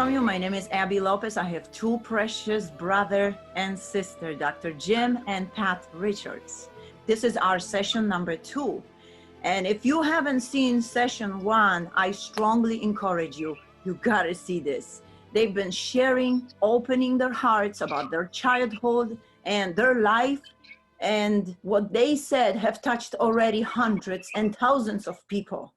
welcome you. My name is Abby Lopez. I have two precious brother and sister, Dr. Jim and Pat Richards. This is our session number 2. And if you haven't seen session 1, I strongly encourage you. You gotta see this. They've been sharing, opening their hearts about their childhood and their life. And what they said have touched already hundreds and thousands of people.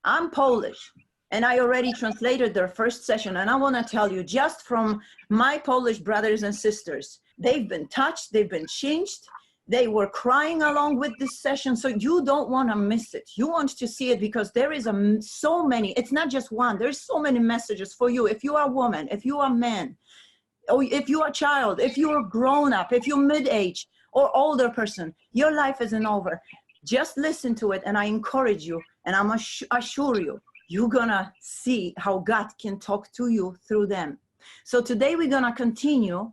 I'm Polish. And I already translated their first session. And I want to tell you, just from my Polish brothers and sisters, they've been touched, they've been changed. They were crying along with this session. So you don't want to miss it. You want to see it because there is so many, it's not just one, there's so many messages for you. If you are a woman, if you are a man, or if you are a child, if you are grown up, if you're mid-age or older person, your life isn't over. Just listen to it. And I encourage you, and I'm assure you, you're gonna see how God can talk to you through them. So today we're gonna continue,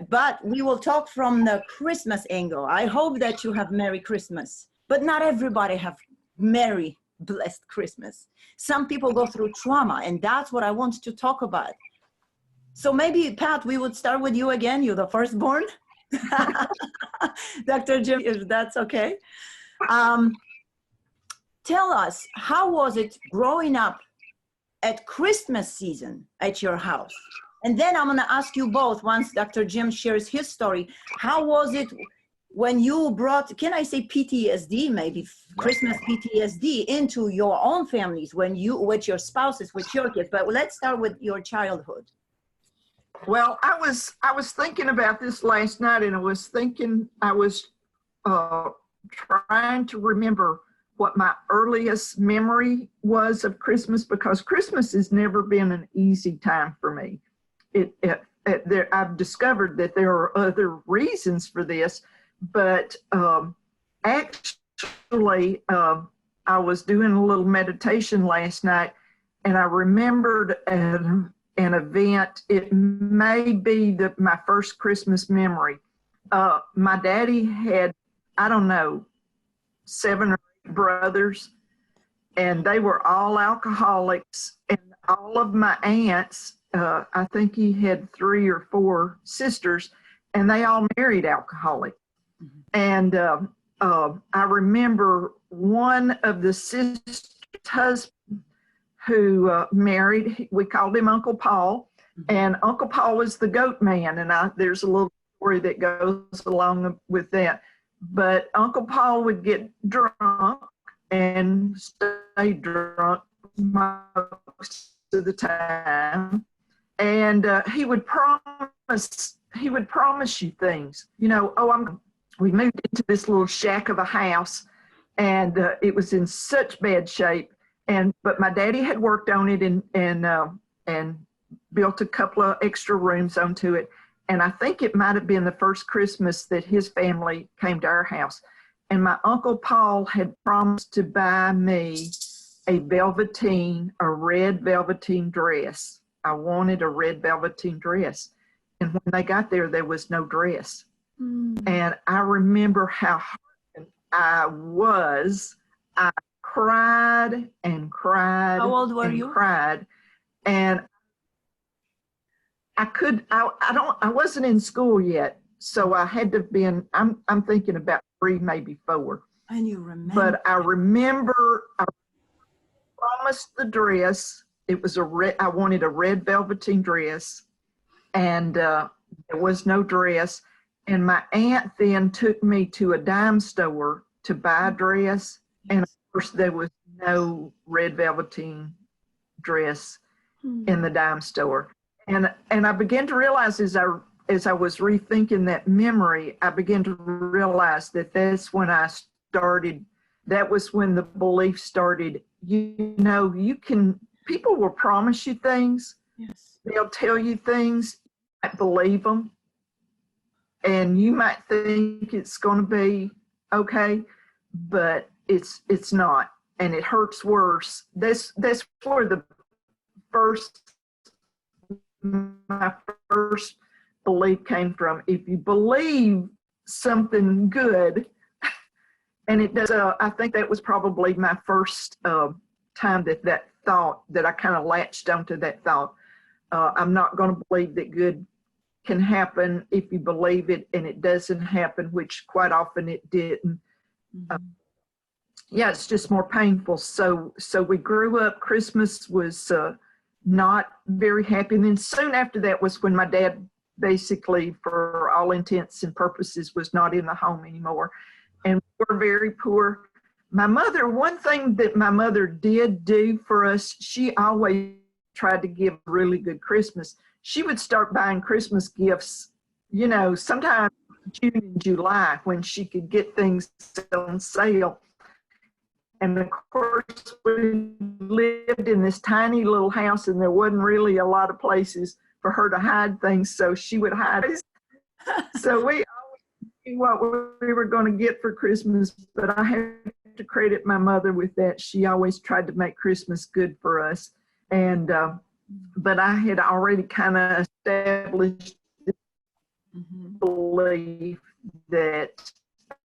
but we will talk from the Christmas angle. I hope that you have Merry Christmas, but not everybody have Merry, blessed Christmas. Some people go through trauma, and that's what I want to talk about. So maybe, Pat, we would start with you again. You're the firstborn. Dr. Jim, if that's okay. Tell us, how was it growing up at Christmas season at your house? And then I'm going to ask you both, once Dr. Jim shares his story, how was it when you brought, can I say PTSD, maybe Christmas PTSD into your own families, when you, with your spouses, with your kids? But let's start with your childhood. Well, I was thinking about this last night, and I was trying to remember what my earliest memory was of Christmas, because Christmas has never been an easy time for me. I've discovered that there are other reasons for this, but actually, I was doing a little meditation last night, and I remembered an event. It may be my first Christmas memory. My daddy had, I don't know, 7 or 8 brothers, and they were all alcoholics, and all of my aunts, I think he had 3 or 4 sisters, and they all married alcoholics. Mm-hmm. And I remember one of the sisters' husbands who married, we called him Uncle Paul, and Uncle Paul was the goat man, and there's a little story that goes along with that. But Uncle Paul would get drunk and stay drunk most of the time, and he would promise you things. You know, we moved into this little shack of a house, and it was in such bad shape. But my daddy had worked on it and built a couple of extra rooms onto it. And I think it might have been the first Christmas that his family came to our house. And my Uncle Paul had promised to buy me a red velveteen dress. I wanted a red velveteen dress. And when they got there was no dress. Mm. And I remember how hard I was. I cried and cried. How old were you? Cried. And I wasn't in school yet, so I had to have been, I'm thinking about 3, maybe 4. And you remember. But I remember I promised the dress. It was I wanted a red velveteen dress, and there was no dress. And my aunt then took me to a dime store to buy a dress, and of course there was no red velveteen dress in the dime store. And I began to realize as I was rethinking that memory, I began to realize that that's when that was when the belief started. You know, people will promise you things. Yes. They'll tell you things, you might believe them, and you might think it's going to be okay, but it's not, and it hurts worse. That's where my first belief came from. If you believe something good, and it does, I think that was probably my first time that thought, that I kind of latched onto that thought. I'm not going to believe that good can happen if you believe it and it doesn't happen, which quite often it didn't. Yeah, it's just more painful. So we grew up. Christmas was not very happy. And then soon after that was when my dad basically, for all intents and purposes, was not in the home anymore. And we were very poor. My mother, one thing that my mother did do for us, she always tried to give a really good Christmas. She would start buying Christmas gifts, you know, sometime June and July when she could get things on sale. And of course, we lived in this tiny little house and there wasn't really a lot of places for her to hide things. So she would hide. So we always knew what we were going to get for Christmas, but I have to credit my mother with that. She always tried to make Christmas good for us. And, but I had already kind of established this belief that,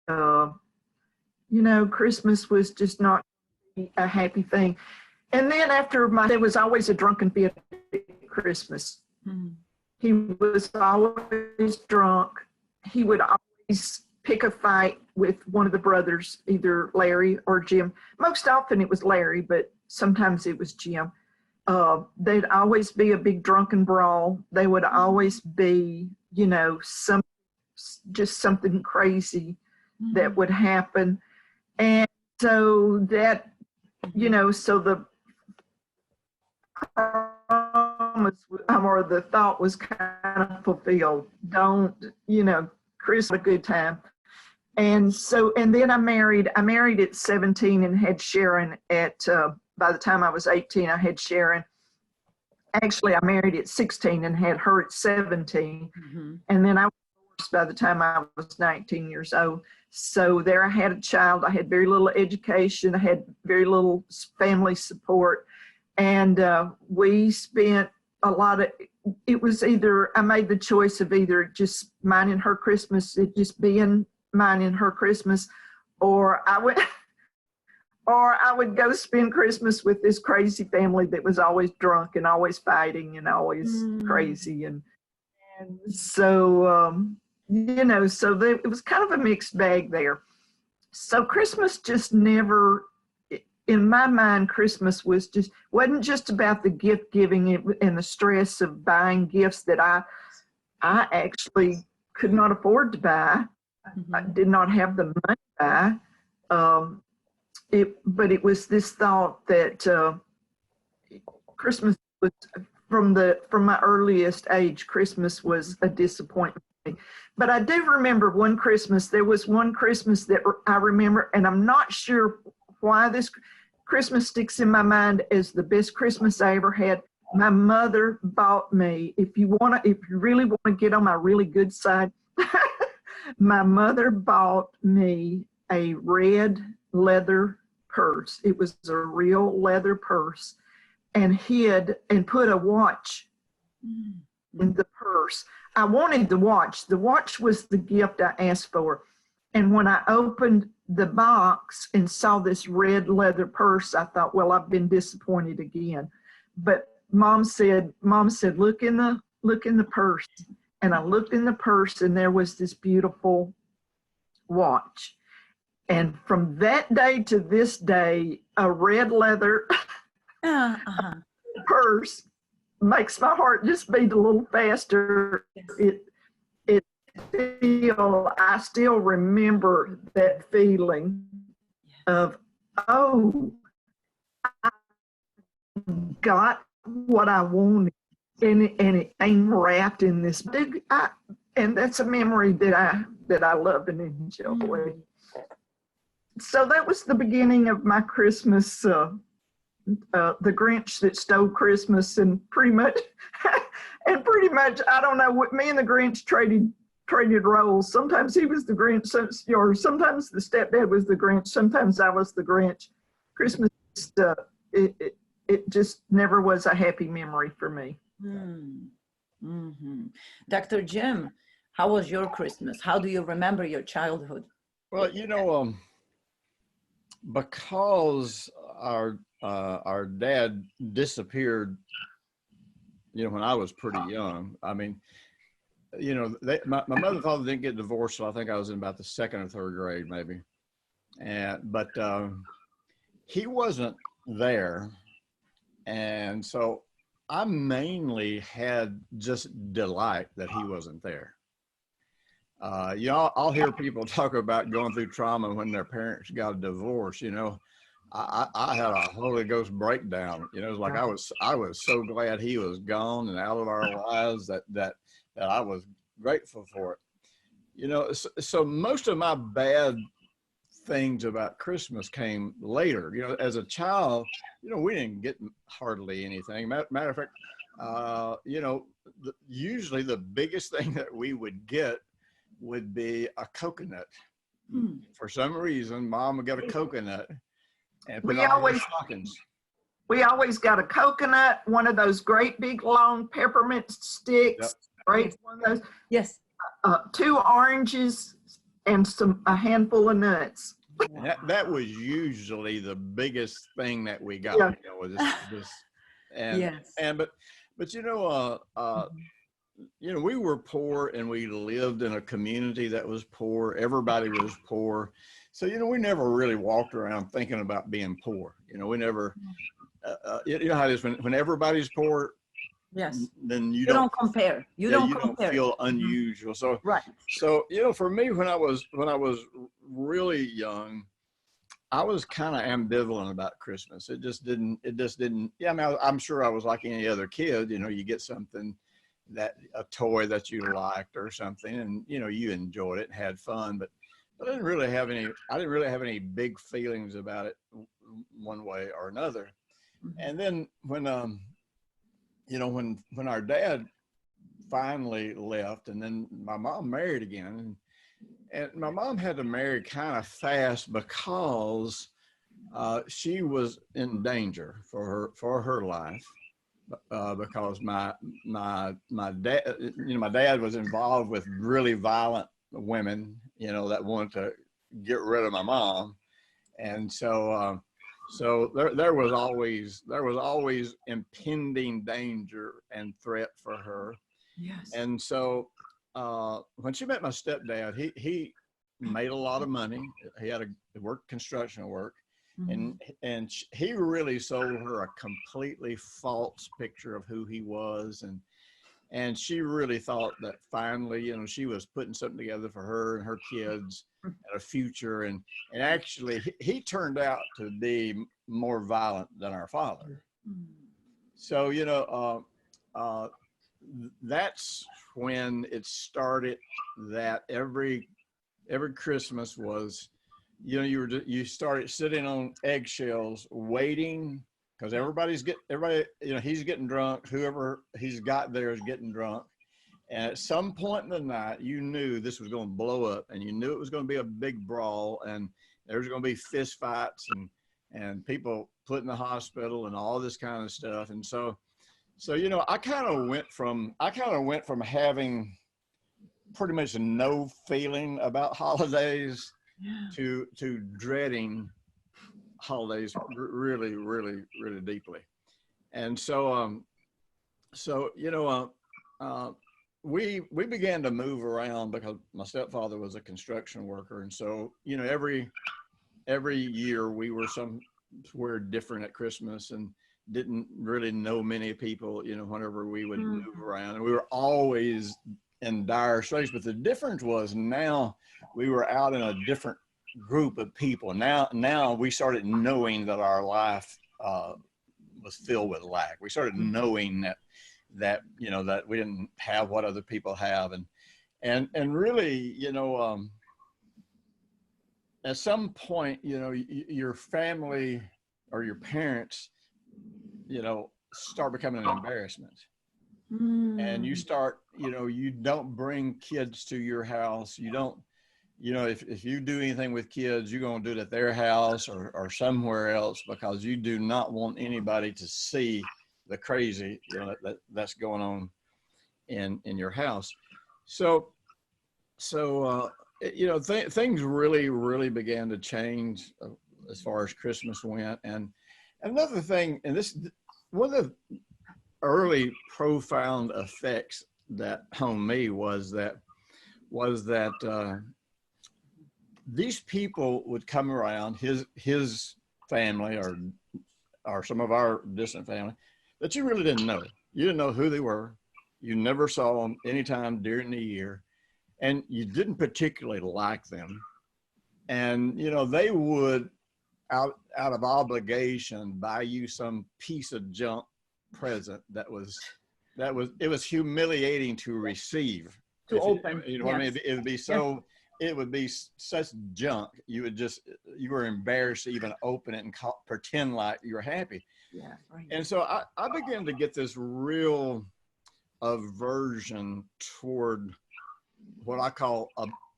you know, Christmas was just not a happy thing. And then after there was always a drunken fit at Christmas. He was always drunk. He would always pick a fight with one of the brothers, either Larry or Jim. Most often it was Larry, but sometimes it was Jim. They'd always be a big drunken brawl. They would always be, you know, just something crazy that would happen. And so that, you know, so the promise or the thought was kind of fulfilled. Don't, you know, Chris had a good time. And so, and then I married at 17 and had Sharon at, by the time I was 18, I had Sharon. Actually, I married at 16 and had her at 17. And then I was divorced by the time I was 19 years old. So there I had a child. I had very little education. I had very little family support. And we spent a lot of, it was either, I made the choice of either just mine and her Christmas, it just being mine and her Christmas, or I would go spend Christmas with this crazy family that was always drunk and always fighting and always crazy. And so, you know, so it was kind of a mixed bag there. So Christmas just never, in my mind, Christmas wasn't just about the gift giving and the stress of buying gifts that I actually could not afford to buy. I did not have the money to buy. But it was this thought that Christmas was, from my earliest age, Christmas was a disappointment. But I do remember one Christmas. There was one Christmas that I remember, and I'm not sure why this Christmas sticks in my mind as the best Christmas I ever had. My mother bought me, if you really want to get on my really good side, my mother bought me a red leather purse. It was a real leather purse, and put a watch in the purse. I wanted the watch. The watch was the gift I asked for. And when I opened the box and saw this red leather purse, I thought, well, I've been disappointed again. But Mom said, look in the purse. And I looked in the purse, and there was this beautiful watch. And from that day to this day, a red leather purse makes my heart just beat a little faster. I still remember that feeling of, oh, I got what I wanted, and it came wrapped in this big, and that's a memory that I love and enjoy. So that was the beginning of my Christmas, the Grinch that stole Christmas, and pretty much, I don't know, me and the Grinch traded roles. Sometimes he was the Grinch, or sometimes the stepdad was the Grinch. Sometimes I was the Grinch. Christmas, it just never was a happy memory for me. Dr. Jim, how was your Christmas? How do you remember your childhood? Well, you know, because our dad disappeared when I was pretty young. I mean, my mother and father didn't get divorced, so I think I was in about the second or third grade, maybe. But he wasn't there, and so I mainly had just delight that he wasn't there. I'll hear people talk about going through trauma when their parents got a divorce. I had a Holy Ghost breakdown. It was like I was so glad he was gone and out of our lives that I was grateful for it. So most of my bad things about Christmas came later. As a child, we didn't get hardly anything. Matter of fact, usually the biggest thing that we would get would be a coconut. For some reason, Mom would get a coconut and put it on her stockings. We always got a coconut, one of those great big long peppermint sticks, right? One of those. Yes. 2 oranges and a handful of nuts. And that was usually the biggest thing that we got. But we were poor and we lived in a community that was poor. Everybody was poor. So, we never really walked around thinking about being poor. We never, you know how it is when everybody's poor. Yes. Then you don't compare. You don't feel unusual. So, right. So, for me, when I was really young, I was kind of ambivalent about Christmas. It just didn't, yeah, I mean, I'm sure I was like any other kid, you get something, a toy that you liked or something, and, you enjoyed it and had fun, but I didn't really have any big feelings about it one way or another. And then when our dad finally left, and then my mom married again, and my mom had to marry kind of fast because she was in danger for her life, because my dad, my dad was involved with really violent women, that wanted to get rid of my mom, and so there was always impending danger and threat for her. Yes. And so when she met my stepdad, he made a lot of money. He had worked construction work, and he really sold her a completely false picture of who he was, and she really thought that finally, she was putting something together for her and her kids and a future. And actually, he turned out to be more violent than our father. So, that's when it started that every Christmas was, you started sitting on eggshells waiting, because he's getting drunk. Whoever he's got there is getting drunk. And at some point in the night, you knew this was going to blow up, and you knew it was going to be a big brawl, and there was going to be fist fights and people put in the hospital and all this kind of stuff. And so I kind of went from having pretty much no feeling about holidays to dreading holidays really, really, really deeply. And so we began to move around because my stepfather was a construction worker, and so every year we were somewhere different at Christmas, and didn't really know many people, whenever we would move around, and we were always in dire straits. But the difference was, now we were out in a different group of people. Now we started knowing that our life was filled with lack. We started knowing that we didn't have what other people have, and really, at some point, your family or your parents, start becoming an embarrassment. And you start, you don't bring kids to your house. You don't, if you do anything with kids, you're going to do it at their house or somewhere else, because you do not want anybody to see the crazy, that's going on in your house. So things really, really began to change as far as Christmas went. And another thing, and this, one of early profound effects that on me was that these people would come around, his family or some of our distant family that you really didn't know. You didn't know who they were. You never saw them anytime during the year, and you didn't particularly like them. And you know, they would out of obligation buy you some piece of junk present that was it was humiliating to receive. To open. You know what I mean? It would be so, it would be such junk. You were embarrassed to even open it and pretend like you were happy. Yeah, right. And so I began to get this real aversion toward what I call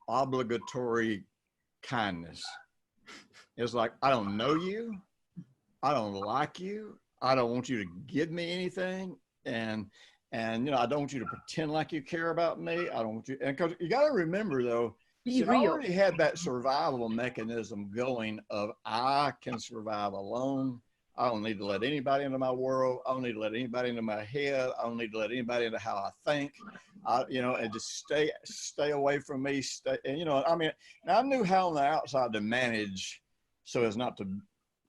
obligatory kindness. It's like, I don't know you. I don't like you. I don't want you to give me anything. And you know, I don't want you to pretend like you care about me. I don't want you, and because you got to remember though, I already had that survival mechanism going of I can survive alone. I don't need to let anybody into my world. I don't need to let anybody into my head. I don't need to let anybody into how I think. You know, and just stay away from me. And you know, I mean, now I knew how on the outside to manage so as not to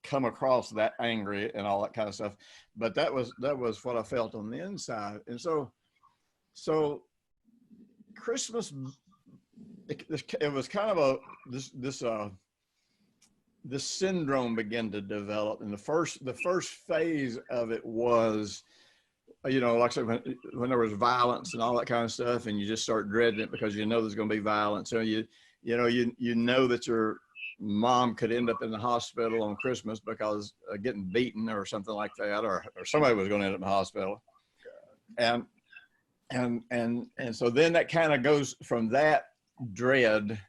come across that angry and all that kind of stuff. But that was what I felt on the inside. And so Christmas, it was kind of this syndrome began to develop. And the first phase of it was, you know, like I said, when there was violence and all that kind of stuff, and you just start dreading it because you know there's going to be violence. So you know that your mom could end up in the hospital on Christmas because getting beaten or something like that, or somebody was going to end up in the hospital. And so then that kind of goes from that dread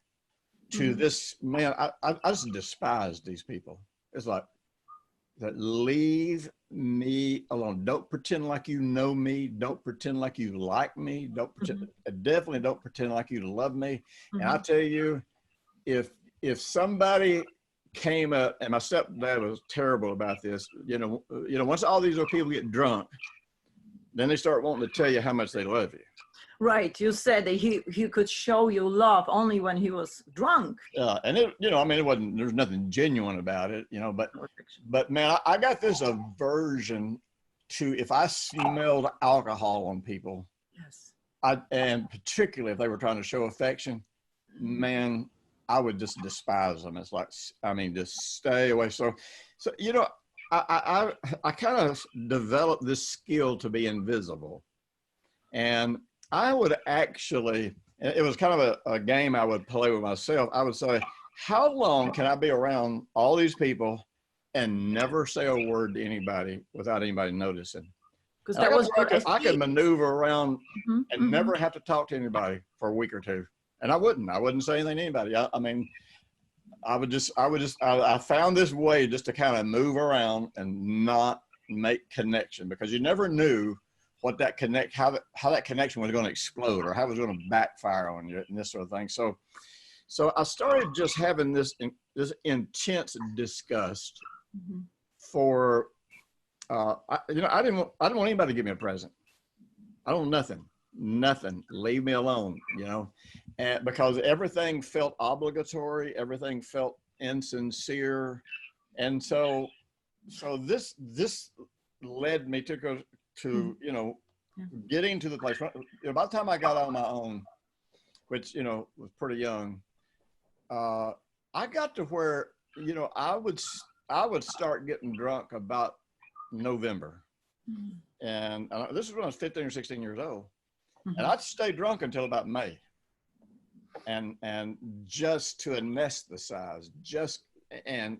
to this, man, I just despise these people. It's like, that leave me alone. Don't pretend like you know me. Don't pretend like you like me. Don't pretend, definitely don't pretend like you love me. And I tell you, if somebody came up, and my stepdad was terrible about this, you know, once all these other people get drunk, then they start wanting to tell you how much they love you. Right. You said that he could show you love only when he was drunk. Yeah. And it, you know, I mean, it wasn't, there's nothing genuine about it, you know, but man, I got this aversion to, if I smelled alcohol on people, and particularly if they were trying to show affection, man, I would just despise them. It's like, I mean, just stay away. So, you know, I kind of developed this skill to be invisible. And I would actually, it was kind of a game I would play with myself. I would say, how long can I be around all these people and never say a word to anybody without anybody noticing? Because that was I could maneuver around and never have to talk to anybody for a week or two. And I wouldn't say anything to anybody. I mean, I found this way just to kind of move around and not make connection, because you never knew what that how that connection was going to explode, or how it was going to backfire on you and this sort of thing. So I started just having this intense disgust for, you know, I didn't want anybody to give me a present. I don't want nothing. Leave me alone, you know, and because everything felt obligatory, everything felt insincere, and so this led me to you know, getting to the place. By the time I got on my own, which, you know, was pretty young, I got to where, you know, I would start getting drunk about November, and this is when I was 15 or 16 years old, and I'd stay drunk until about May, and just to anesthetize, and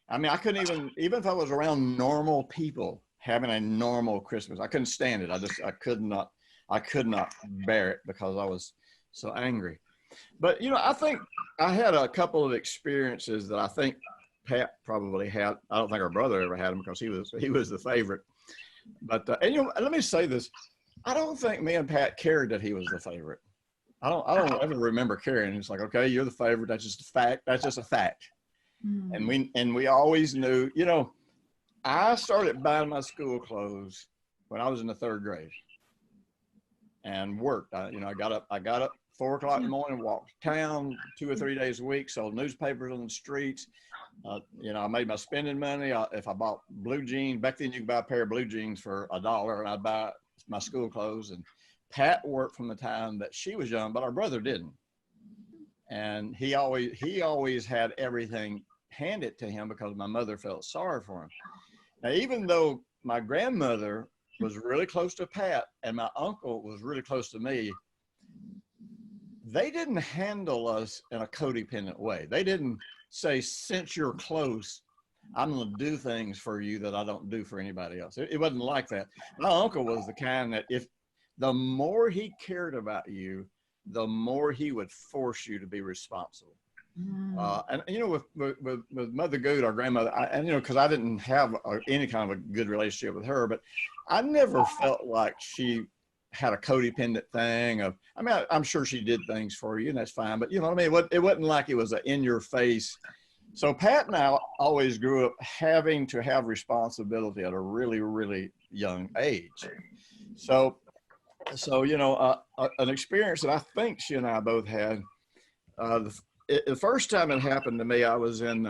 I mean, I couldn't even if I was around normal people having a normal Christmas, I couldn't stand it. I could not bear it because I was so angry. But, you know, I think I had a couple of experiences that I think Pat probably had. I don't think our brother ever had them because he was the favorite. But, and, you know, let me say this. I don't think me and Pat cared that he was the favorite. I don't ever remember caring. It's like, okay, you're the favorite. That's just a fact. That's just a fact. And we always knew, you know, I started buying my school clothes when I was in the 3rd grade and worked. I got up 4 o'clock in the morning, walked town 2 or 3 days a week, sold newspapers on the streets. I made my spending money. If I bought blue jeans, back then you could buy a pair of blue jeans for $1, and I'd buy my school clothes. And Pat worked from the time that she was young, but our brother didn't. And he always had everything handed to him because my mother felt sorry for him. Now, even though my grandmother was really close to Pat and my uncle was really close to me, they didn't handle us in a codependent way. They didn't say, since you're close, I'm going to do things for you that I don't do for anybody else. It wasn't like that. My uncle was the kind that if the more he cared about you, the more he would force you to be responsible. With Mother Good, our grandmother, because I didn't have any kind of a good relationship with her, but I never felt like she had a codependent thing of, I'm sure she did things for you and that's fine, but you know what I mean? It wasn't like it was an in your face. So Pat and I always grew up having to have responsibility at a really, really young age. So an experience that I think she and I both had, the first time it happened to me, I was in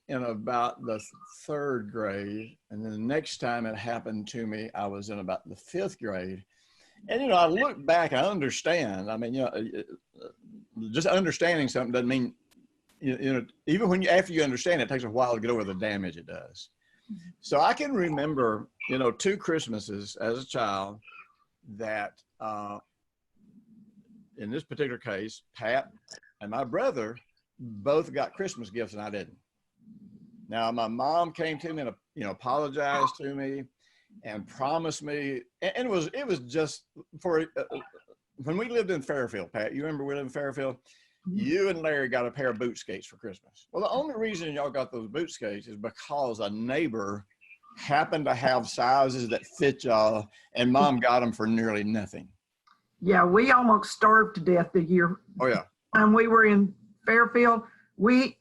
about the 3rd grade. And then the next time it happened to me, I was in about the 5th grade. And, I look back, I understand. Just understanding something doesn't mean, even after you understand it, it takes a while to get over the damage it does. So I can remember, 2 Christmases as a child that, in this particular case, Pat and my brother both got Christmas gifts and I didn't. Now, my mom came to me and, apologized to me and promised me, and it was just for, when we lived in Fairfield, Pat, you remember we lived in Fairfield? You and Larry got a pair of boot skates for Christmas. Well, the only reason y'all got those boot skates is because a neighbor happened to have sizes that fit y'all, and Mom got them for nearly nothing. Yeah, we almost starved to death the year. Oh yeah. And we were in Fairfield. If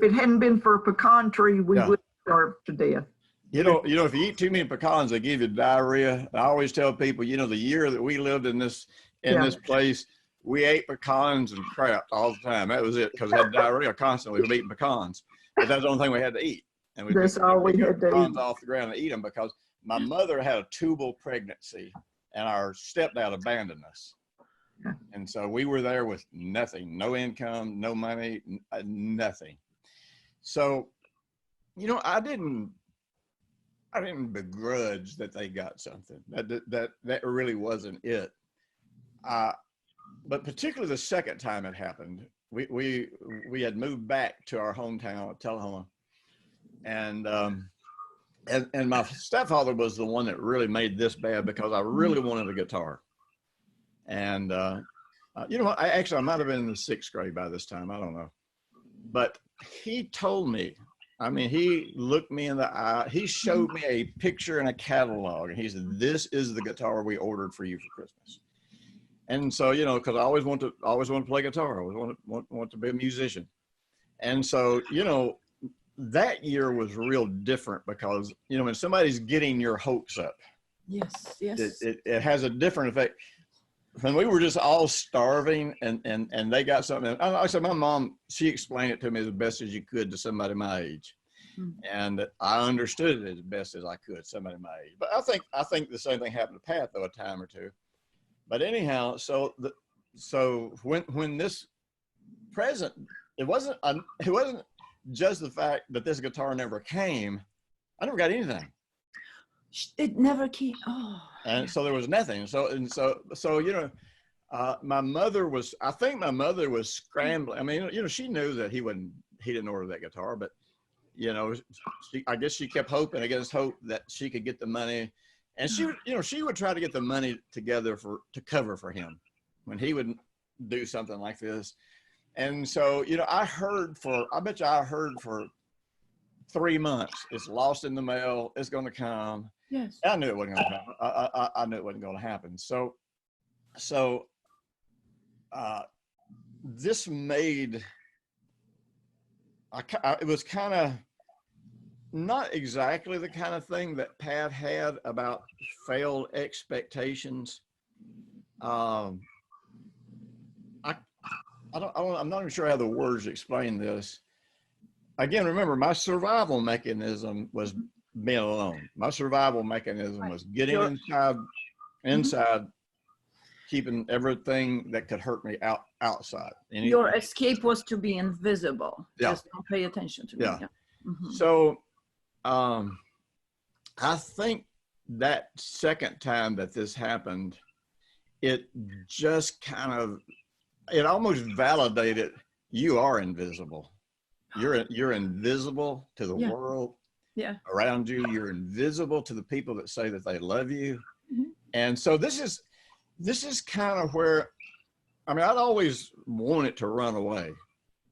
it hadn't been for a pecan tree, we would have starved to death. If you eat too many pecans, they give you diarrhea. I always tell people, the year that we lived in this place, we ate pecans and crap all the time. That was it, because we had diarrhea constantly from eating pecans. But that's the only thing we had to eat. And that's all we had to eat. Pecans off the ground and eat them because my mother had a tubal pregnancy and our stepdad abandoned us. And so we were there with nothing, no income, no money, nothing. So, I didn't begrudge that they got something. That really wasn't it. But particularly the second time it happened, we had moved back to our hometown of Tullahoma, and my stepfather was the one that really made this bad because I really wanted a guitar. And I might have been in the 6th grade by this time. I don't know. But he told me, he looked me in the eye. He showed me a picture and a catalog. And he said, this is the guitar we ordered for you for Christmas. And so, because I always want to play guitar. I always want to be a musician. And so, that year was real different because, when somebody's getting your hopes up, yes, it has a different effect. When we were just all starving and they got something, I said, my mom, she explained it to me as best as you could to somebody my age. And I understood it as best as I could, somebody my age. But I think the same thing happened to Pat, though, a time or two. But anyhow, so when this present, it wasn't just the fact that this guitar never came. I never got anything. It never came. Oh. And so there was nothing. So my mother was scrambling. She knew that he didn't order that guitar, but I guess she kept hoping against hope that she could get the money. And she would try to get the money together to cover for him when he would do something like this. And so, I bet you I heard for 3 months, it's lost in the mail, it's going to come. Yes. I knew it wasn't going to happen. I knew it wasn't going to happen. So this made, it was kind of, not exactly the kind of thing that Pat had about failed expectations. Um, I'm not even sure how the words explain this. Again, remember, my survival mechanism was being alone. My survival mechanism was getting inside, keeping everything that could hurt me outside. Your escape was to be invisible. Yeah. Just don't pay attention to me. Yeah. Yeah. Mm-hmm. So, I think that second time that this happened, it just it almost validated, you are invisible. You're invisible to the world around you. You're invisible to the people that say that they love you. Mm-hmm. And so this is kind of where, I mean, I'd always wanted to run away.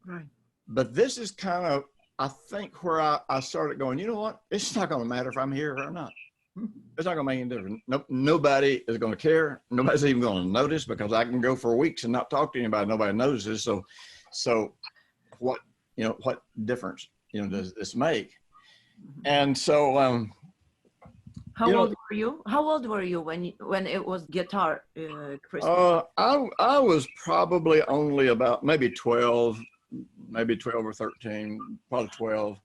Right. But this is kind of, I think, where I started going, you know what? It's not going to matter if I'm here or not. It's not going to make any difference. Nobody is going to care. Nobody's even going to notice, because I can go for weeks and not talk to anybody. Nobody notices. So what difference, does this make? And so, how old were you? How old were you when it was guitar Christmas? I was probably only about maybe 12 or 13, probably 12.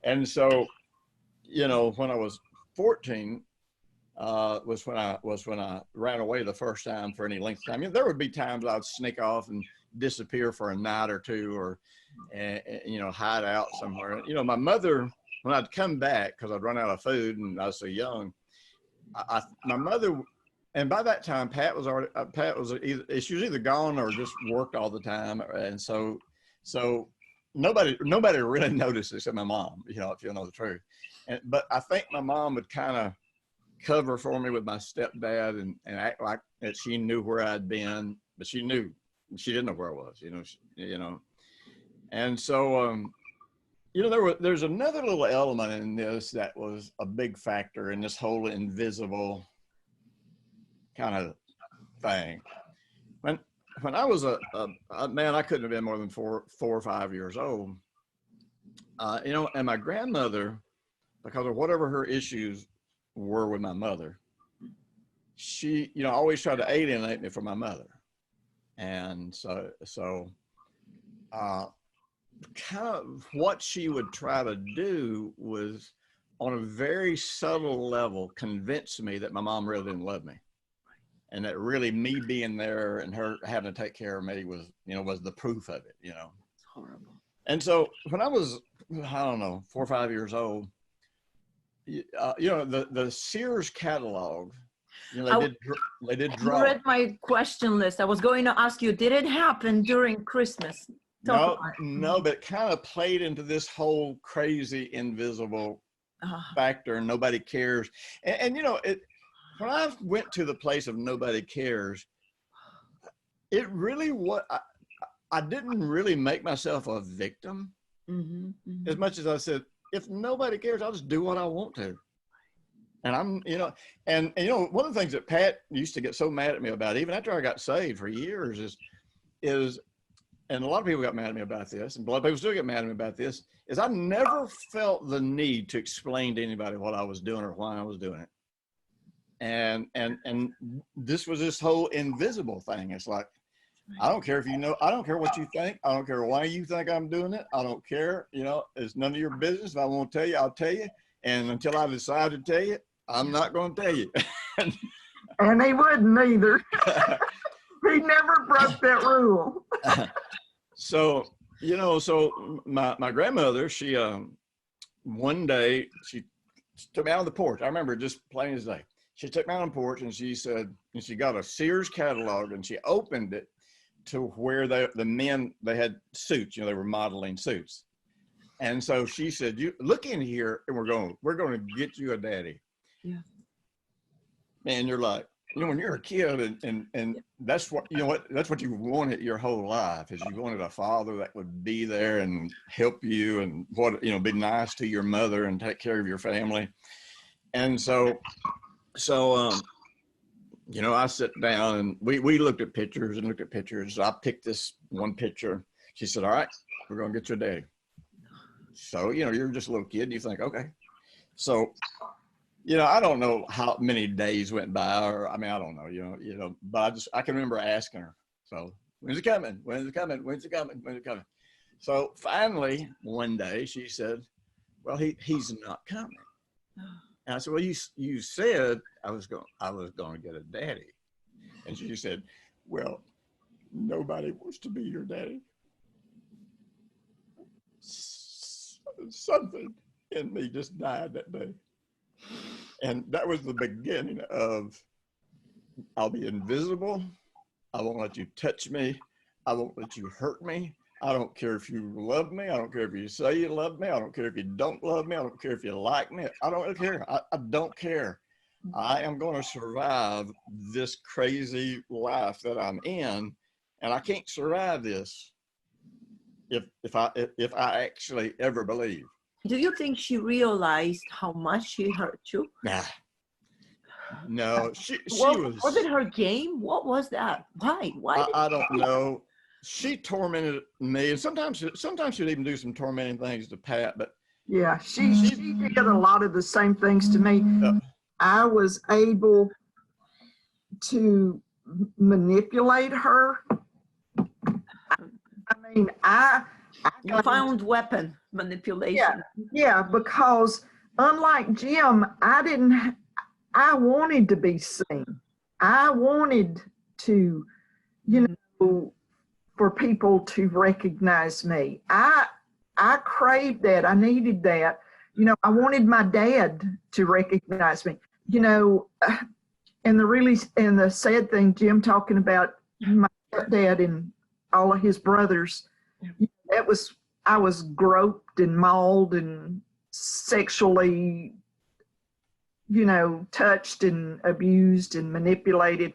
And so, when I was 14, was when I ran away the first time for any length of time. There would be times I'd sneak off and disappear for a night or two, or hide out somewhere. My mother, when I'd come back, because I'd run out of food and I was so young, my mother, and by that time Pat was she was either gone or just worked all the time, and so nobody really noticed except my mom, if you know the truth. But I think my mom would kind of cover for me with my stepdad and act like that she knew where I'd been, but she didn't know where I was, And so, there's another little element in this that was a big factor in this whole invisible kind of thing. When I was a man, I couldn't have been more than four or 5 years old. And my grandmother, because of whatever her issues were with my mother, she, always tried to alienate me from my mother. And so kind of what she would try to do was, on a very subtle level, convince me that my mom really didn't love me. And that really me being there and her having to take care of me was the proof of it, It's horrible. And so when I was, I don't know, 4 or 5 years old, the Sears catalog, they did draw. You read my question list. I was going to ask you, did it happen during Christmas? No, but it kind of played into this whole crazy invisible factor, and nobody cares. And when I went to the place of nobody cares, it really I didn't really make myself a victim, as much as I said, if nobody cares, I'll just do what I want to. And I'm, and one of the things that Pat used to get so mad at me about, even after I got saved for years, is, and a lot of people got mad at me about this, and a lot of people still get mad at me about this, is I never felt the need to explain to anybody what I was doing or why I was doing it. And this was this whole invisible thing. It's like, I don't care if I don't care what you think. I don't care why you think I'm doing it. I don't care. It's none of your business. If I want to tell you, I'll tell you. And until I decide to tell you, I'm not going to tell you. And he wouldn't either. He never broke that rule. So my grandmother, she, one day she took me out on the porch. I remember just plain as day. She took me out on the porch and she said, and she got a Sears catalog and she opened it to where the men, they had suits, they were modeling suits. And so she said, "You look in here and we're going to get you a daddy." Yeah. Man, you're like, when you're a kid and that's what, that's what you wanted your whole life, is you wanted a father that would be there and help you and be nice to your mother and take care of your family. And so I sit down and we looked at pictures and looked at pictures. I picked this one picture. She said, "All right, we're going to get your daddy." so, you know, you're just a little kid and you think, okay. So, you know, I don't know how many days went by, or, I mean, I don't know, you know, but I can remember asking her, so when's it coming? When's it coming? When's it coming? When's it coming? So finally, one day she said, well, he's not coming. And I said, well, you said I was going to get a daddy. And she said, well, nobody wants to be your daddy. Something in me just died that day. And that was the beginning of, I'll be invisible. I won't let you touch me. I won't let you hurt me. I don't care if you love me. I don't care if you say you love me. I don't care if you don't love me. I don't care if you like me. I don't care. I don't care. I am going to survive this crazy life that I'm in, and I can't survive this if I actually ever believe. Do you think she realized how much she hurt you? Nah. No, she was it her game? What was that? Why? I don't know. She tormented me, and sometimes she'd even do some tormenting things to Pat. But yeah, she did a lot of the same things to me. I was able to manipulate her. I mean, you found weapon manipulation. Yeah, because unlike Jim, I wanted to be seen. I wanted to, you know, for people to recognize me. I craved that. I needed that. You know, I wanted my dad to recognize me. You know, and the sad thing, Jim talking about my dad and all of his brothers, I was groped and mauled and sexually, you know, touched and abused and manipulated.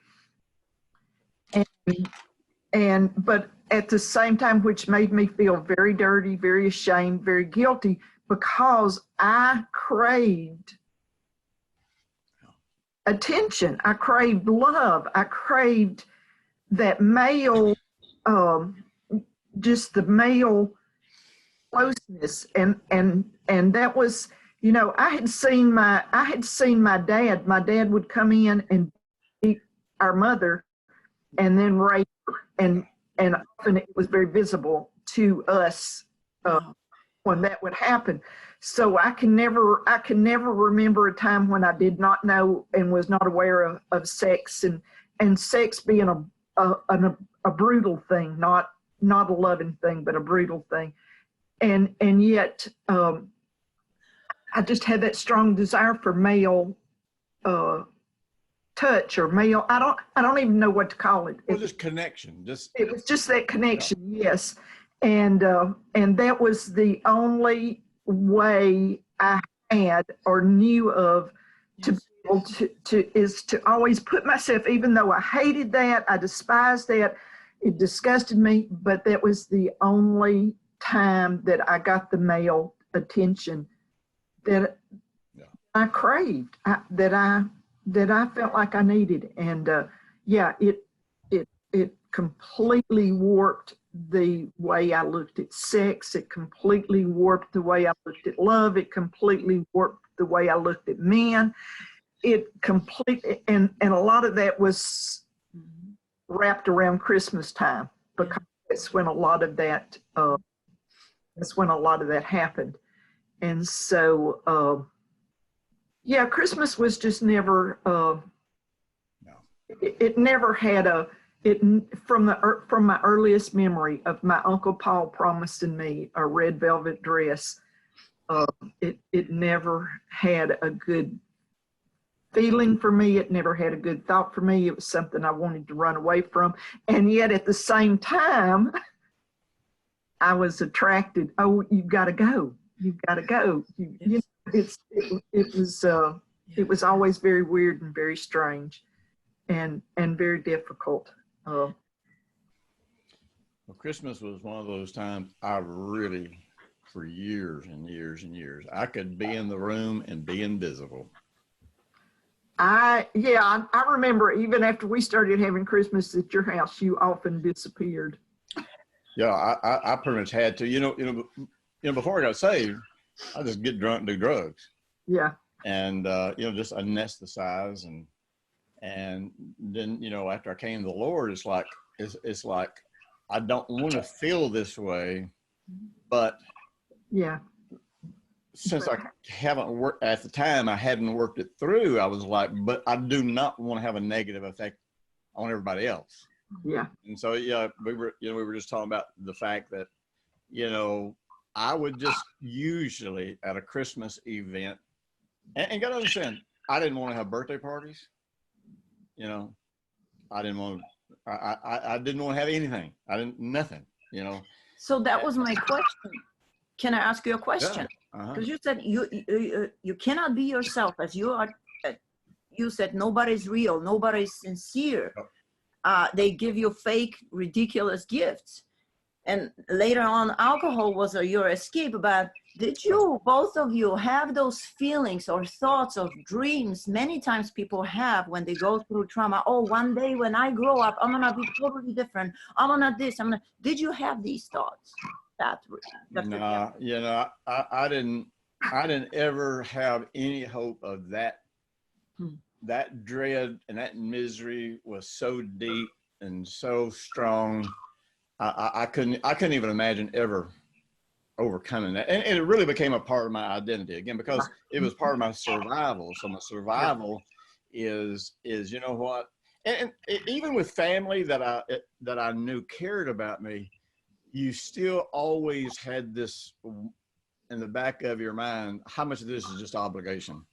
But at the same time, which made me feel very dirty, very ashamed, very guilty, because I craved attention. I craved love. I craved that male, just the male closeness. And that was, you know, I had seen my dad. My dad would come in and beat our mother and then rape her. And often it was very visible to us when that would happen. So I can never remember a time when I did not know and was not aware of sex and sex being a brutal thing, not a loving thing, but a brutal thing. And yet I just had that strong desire for male touch or male. I don't even know what to call it. Well, just connection. It was just that connection. Yeah. Yes. And that was the only way I had or knew of to be able to always put myself, even though I hated that, I despised that, it disgusted me, but that was the only time that I got the male attention that I craved, that I felt like I needed. And it completely warped the way I looked at sex. It completely warped the way I looked at love. It completely warped the way I looked at men. It completely, and a lot of that was wrapped around Christmas time, because that's when a lot of that happened. And so, Christmas was just never, it never had from my earliest memory of my Uncle Paul promising me a red velvet dress, it never had a good feeling for me. It never had a good thought for me. It was something I wanted to run away from. And yet at the same time, I was attracted. Oh, you've got to go. You've got to go. You know, it was always very weird and very strange and very difficult. Well, Christmas was one of those times I really, for years and years and years, I could be in the room and be invisible. I remember even after we started having Christmas at your house, you often disappeared. Yeah, I pretty much had to. You know, before I got saved, I just get drunk and do drugs. Yeah. And, just anesthetize. And then, after I came to the Lord, it's like, I don't want to feel this way, but yeah. Since I haven't worked at the time, I hadn't worked it through. I was like, but I do not want to have a negative effect on everybody else. Yeah. And so, we were just talking about the fact that, I would just usually at a Christmas event, and got to understand, I didn't want to have birthday parties. I didn't want to, I didn't want to have anything. Nothing. So that was my question. Can I ask you a question? Yeah. Because you said you cannot be yourself as you are. You said nobody's real, nobody's sincere. They give you fake, ridiculous gifts. And later on, alcohol was your escape. But did you, both of you, have those feelings or thoughts of dreams many times people have when they go through trauma? Oh, one day when I grow up, I'm gonna be totally different. I'm gonna this. Did you have these thoughts? No, I didn't ever have any hope of that. That dread and that misery was so deep and so strong. I couldn't even imagine ever overcoming that. And it really became a part of my identity again, because it was part of my survival. So my survival is, and even with family that I knew cared about me, you still always had this in the back of your mind, how much of this is just obligation?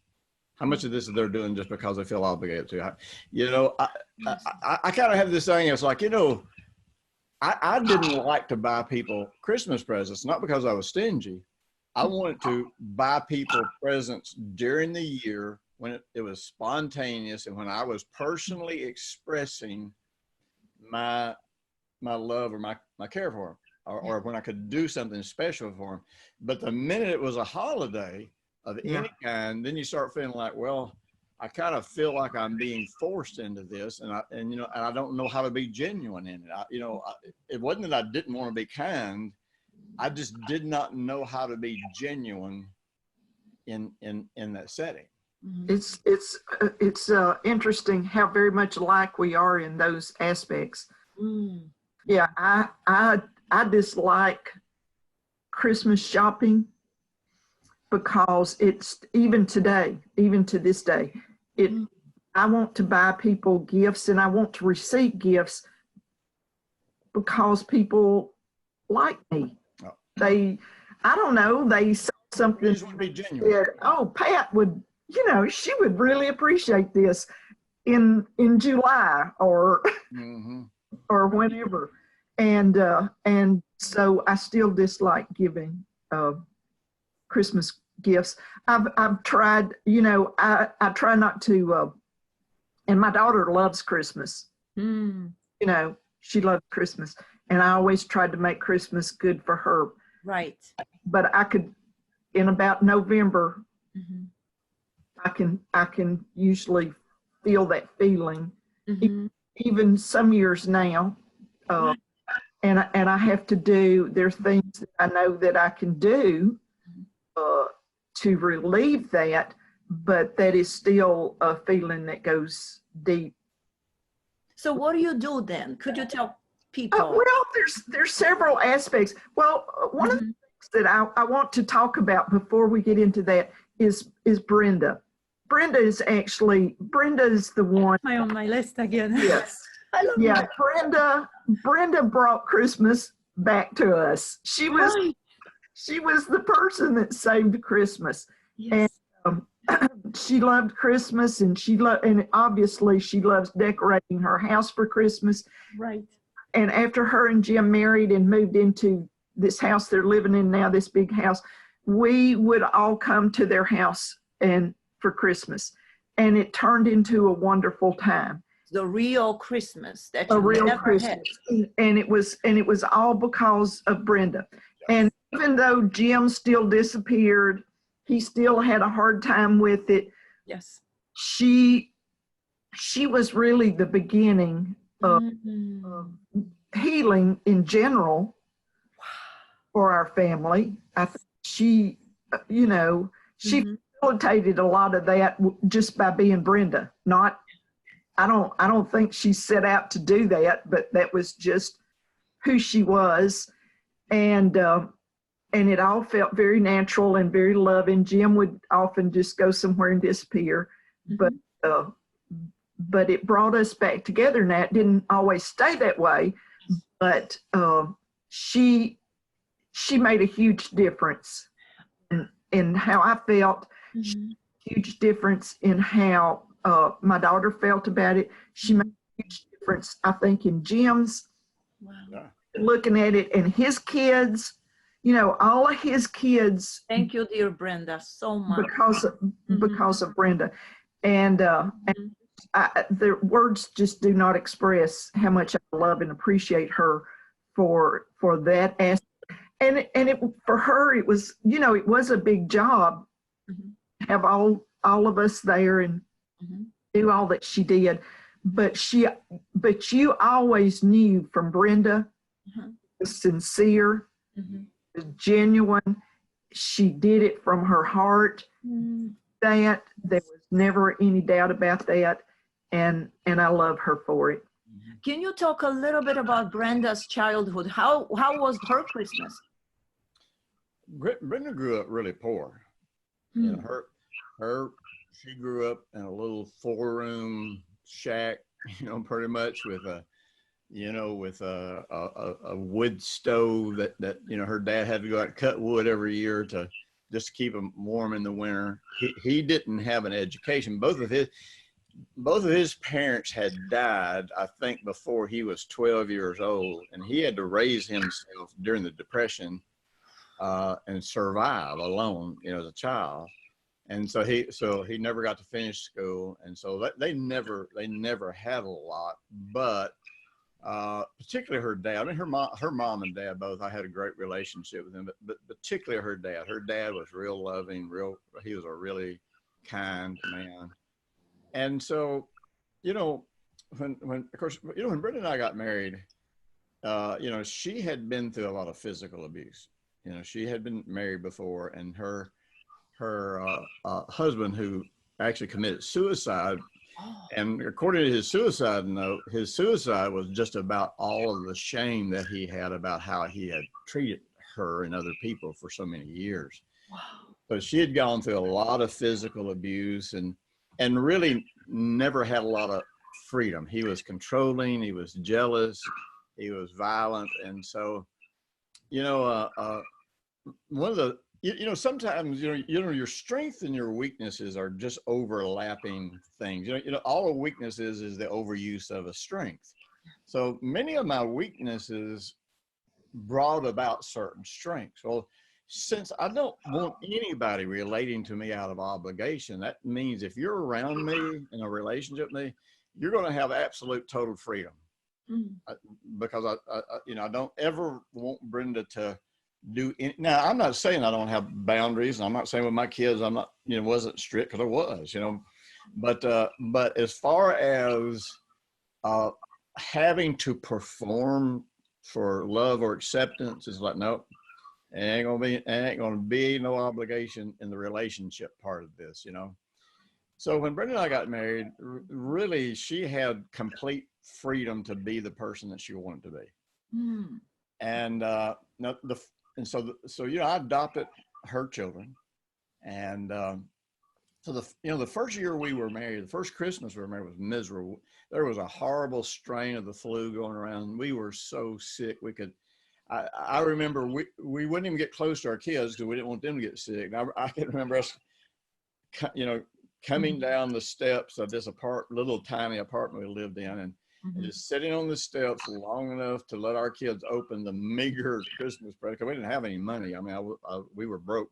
How much of this they're doing just because they feel obligated to? I kind of have this thing. It's like, I didn't like to buy people Christmas presents, not because I was stingy. I wanted to buy people presents during the year when it was spontaneous and when I was personally expressing my love or my care for them. Or when I could do something special for them. But the minute it was a holiday of any kind, then you start feeling like, well, I kind of feel like I'm being forced into this, and I don't know how to be genuine in it. It wasn't that I didn't want to be kind. I just did not know how to be genuine in that setting. It's interesting how very much alike we are in those aspects. Yeah, I dislike Christmas shopping because it's even to this day, I want to buy people gifts and I want to receive gifts because people like me. I don't know, they saw something. You just want to be genuine. Said, oh, Pat would, she would really appreciate this in July or or whenever. And so I still dislike giving Christmas gifts. I've tried, I try not to, and my daughter loves Christmas. She loves Christmas, and I always tried to make Christmas good for her. Right. But I could, in about November, I can usually feel that feeling, even some years now. And I have to do, there's things that I know that I can do to relieve that, but that is still a feeling that goes deep. So what do you do then? Could you tell people? Well, there's several aspects. Well, one of the things that I want to talk about before we get into that is Brenda. Brenda is the one. Am I on my list again? Yes. I love that. Brenda brought Christmas back to us. She was the person that saved Christmas. Yes. And she loved Christmas, and obviously she loves decorating her house for Christmas. Right. And after her and Jim married and moved into this house they're living in now, this big house, we would all come to their house and for Christmas, and it turned into a wonderful time. The real Christmas that you A real never Christmas. had. And it was all because of Brenda. And even though Jim still disappeared, he still had a hard time with it. Yes. She was really the beginning of healing in general. for our family. I think she, you know, she facilitated a lot of that just by being Brenda. Not, I don't think she set out to do that, but that was just who she was. And it all felt very natural and very loving. Jim would often just go somewhere and disappear, but it brought us back together. Now, it didn't always stay that way, but she made a huge difference in how I felt, huge difference in how my daughter felt about it. She made a huge difference, I think, in Jim's. Wow. Looking at it, and his kids, you know, all of his kids. Thank you, dear Brenda, so much. Because of Brenda. And the words just do not express how much I love and appreciate her for that aspect. And it, for her, it was, you know, it was a big job to have all of us there and do all that she did. But you always knew from Brenda, was sincere, was genuine. She did it from her heart. That there was never any doubt about that, and I love her for it. Can you talk a little bit about Brenda's childhood? How was her Christmas? Brenda grew up really poor. You know, she grew up in a little 4-room shack, you know, pretty much with a wood stove that you know, her dad had to go out and cut wood every year to just keep him warm in the winter. He didn't have an education. Both of his parents had died, I think, before he was 12 years old, and he had to raise himself during the Depression and survive alone, you know, as a child. And so he never got to finish school, and so they never had a lot. But particularly her dad. I mean, her mom and dad both. I had a great relationship with them, but particularly her dad. Her dad was real loving. He was a really kind man. And so, you know, when of course, you know, when Brenda and I got married, you know, she had been through a lot of physical abuse. You know, she had been married before, and her husband, who actually committed suicide. And according to his suicide note, his suicide was just about all of the shame that he had about how he had treated her and other people for so many years. Wow. So she had gone through a lot of physical abuse and really never had a lot of freedom. He was controlling, he was jealous, he was violent. And so, you know, one of the, you know, sometimes, you know, your strength and your weaknesses are just overlapping things. You know, all a weakness is the overuse of a strength. So many of my weaknesses brought about certain strengths. Well, since I don't want anybody relating to me out of obligation, that means if you're around me in a relationship with me, you're going to have absolute total freedom. Because you know, I don't ever want Brenda to do any. Now, I'm not saying I don't have boundaries. I'm not saying with my kids I'm not, you know, wasn't strict, because I was, you know, but as far as having to perform for love or acceptance, is like, nope, ain't gonna be no obligation in the relationship part of this, you know. So when Brenda and I got married, really she had complete freedom to be the person that she wanted to be. And so you know, I adopted her children, and so the first year we were married, the first Christmas we were married was miserable. There was a horrible strain of the flu going around. We were so sick. I remember we wouldn't even get close to our kids because we didn't want them to get sick. And I can remember us, you know, coming down the steps of this little tiny apartment we lived in, and just sitting on the steps long enough to let our kids open the meager Christmas present, because we didn't have any money. I mean, we were broke.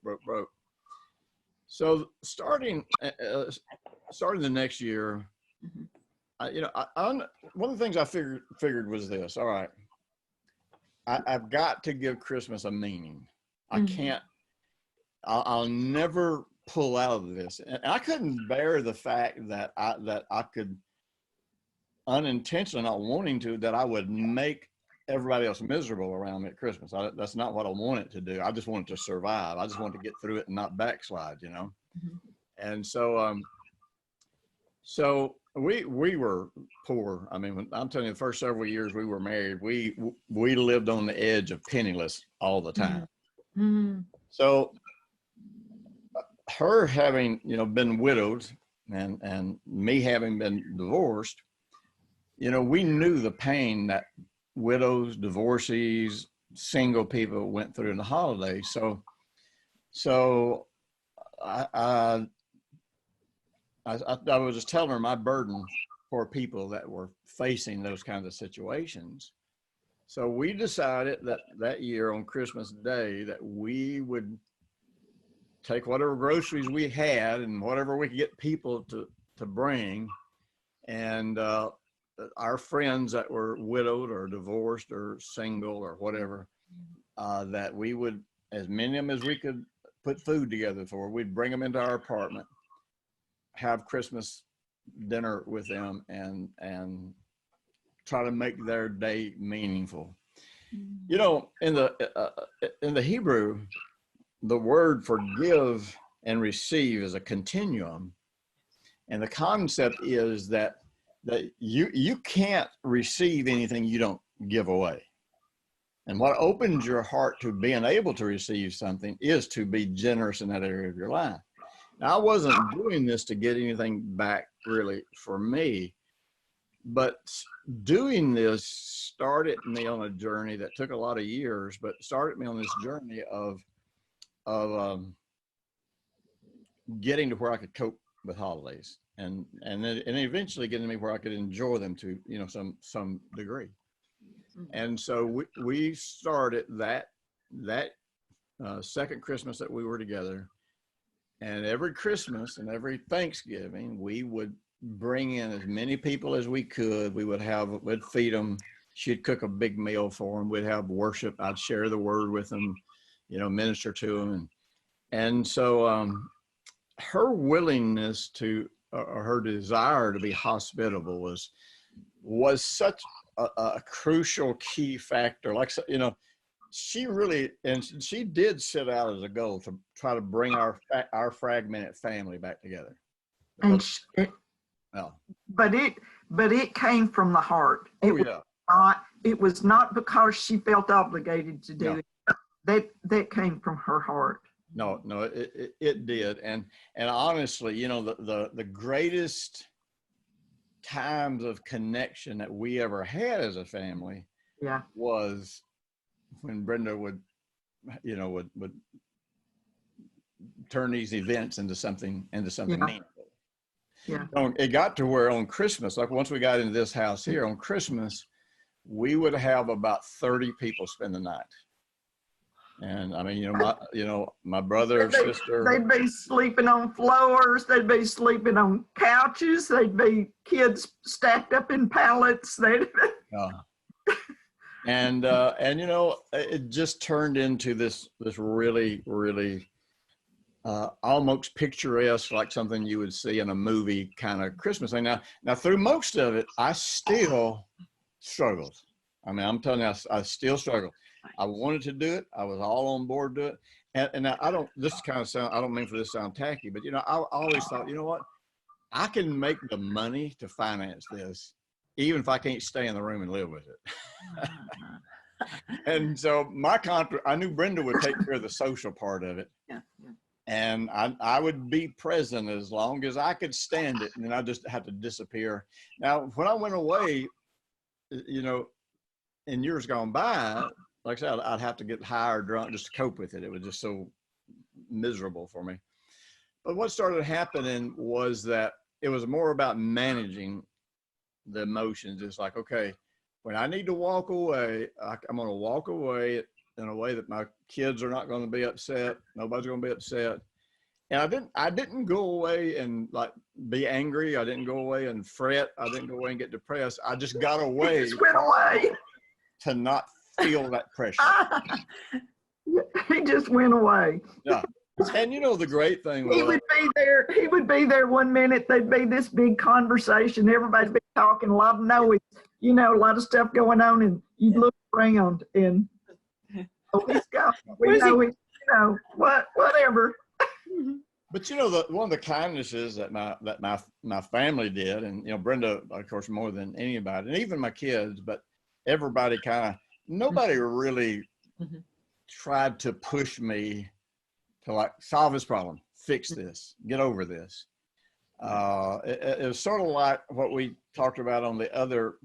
So starting the next year, you know, one of the things I figured was this. All right, I've got to give Christmas a meaning. I can't. I'll never pull out of this, and I couldn't bear the fact that I could, unintentionally, not wanting to, that I would make everybody else miserable around me at Christmas. That's not what I wanted to do. I just wanted to survive. I just wanted to get through it and not backslide, you know? Mhm. And so, so we were poor. I mean, I'm telling you, the first several years we were married, we lived on the edge of penniless all the time. Mhm. So her having, you know, been widowed and me having been divorced, you know, we knew the pain that widows, divorcees, single people went through in the holidays. So I was just telling her my burden for people that were facing those kinds of situations. So we decided that year on Christmas Day that we would take whatever groceries we had and whatever we could get people to bring, and our friends that were widowed or divorced or single or whatever, that we would, as many of them as we could put food together for, we'd bring them into our apartment, have Christmas dinner with them, and try to make their day meaningful. You know, in the Hebrew, the word for give and receive is a continuum, and the concept is that you can't receive anything you don't give away. And what opens your heart to being able to receive something is to be generous in that area of your life. Now, I wasn't doing this to get anything back really for me, but doing this started me on a journey that took a lot of years, but started me on this journey of getting to where I could cope with holidays, and then eventually getting me where I could enjoy them to, you know, some degree. And so we started that second Christmas that we were together, and every Christmas and every Thanksgiving we would bring in as many people as we could. We'd feed them. She'd cook a big meal for them. We'd have worship. I'd share the word with them, you know, minister to them, and so her willingness to, or her desire to be hospitable was such a crucial key factor. Like, you know, she really, and she did set out as a goal to try to bring our fragmented family back together. And Oh. but it came from the heart. It was not because she felt obligated to do it. That came from her heart. No, it did. And honestly, you know, the greatest times of connection that we ever had as a family was when Brenda would turn these events into something meaningful. Yeah. It got to where on Christmas, like once we got into this house here, on Christmas, we would have about 30 people spend the night. And I mean, my brother, sister. They'd be sleeping on floors. They'd be sleeping on couches. They'd be kids stacked up in pallets. And you know, it just turned into this really, really almost picturesque, like something you would see in a movie kind of Christmas thing. Now through most of it, I still struggled. I mean, I'm telling you, I still struggle. I wanted to do it. I was all on board to do it. And I don't, this kind of sound, I don't mean for this to sound tacky, but, you know, I always thought, you know what, I can make the money to finance this, even if I can't stay in the room and live with it. And so I knew Brenda would take care of the social part of it. Yeah. And I would be present as long as I could stand it. And then I just had to disappear. Now, when I went away, you know, in years gone by, like I said, I'd have to get high or drunk just to cope with it. It was just so miserable for me. But what started happening was that it was more about managing the emotions. It's like, okay, when I need to walk away, I'm going to walk away in a way that my kids are not going to be upset. Nobody's going to be upset. And I didn't go away and like be angry. I didn't go away and fret. I didn't go away and get depressed. I just got away. Just went away to not feel that pressure. He just went away. Yeah. And you know, the great thing was he would be there 1 minute, there'd be this big conversation, everybody'd be talking, a lot of noise, you know, a lot of stuff going on, and you look around and, oh, he's gone. We know he's, whatever. But one of the kindnesses that my family did, and Brenda, of course, more than anybody, and even my kids, but everybody nobody really tried to push me to solve this problem, fix this, get over this. It was sort of like what we talked about on the other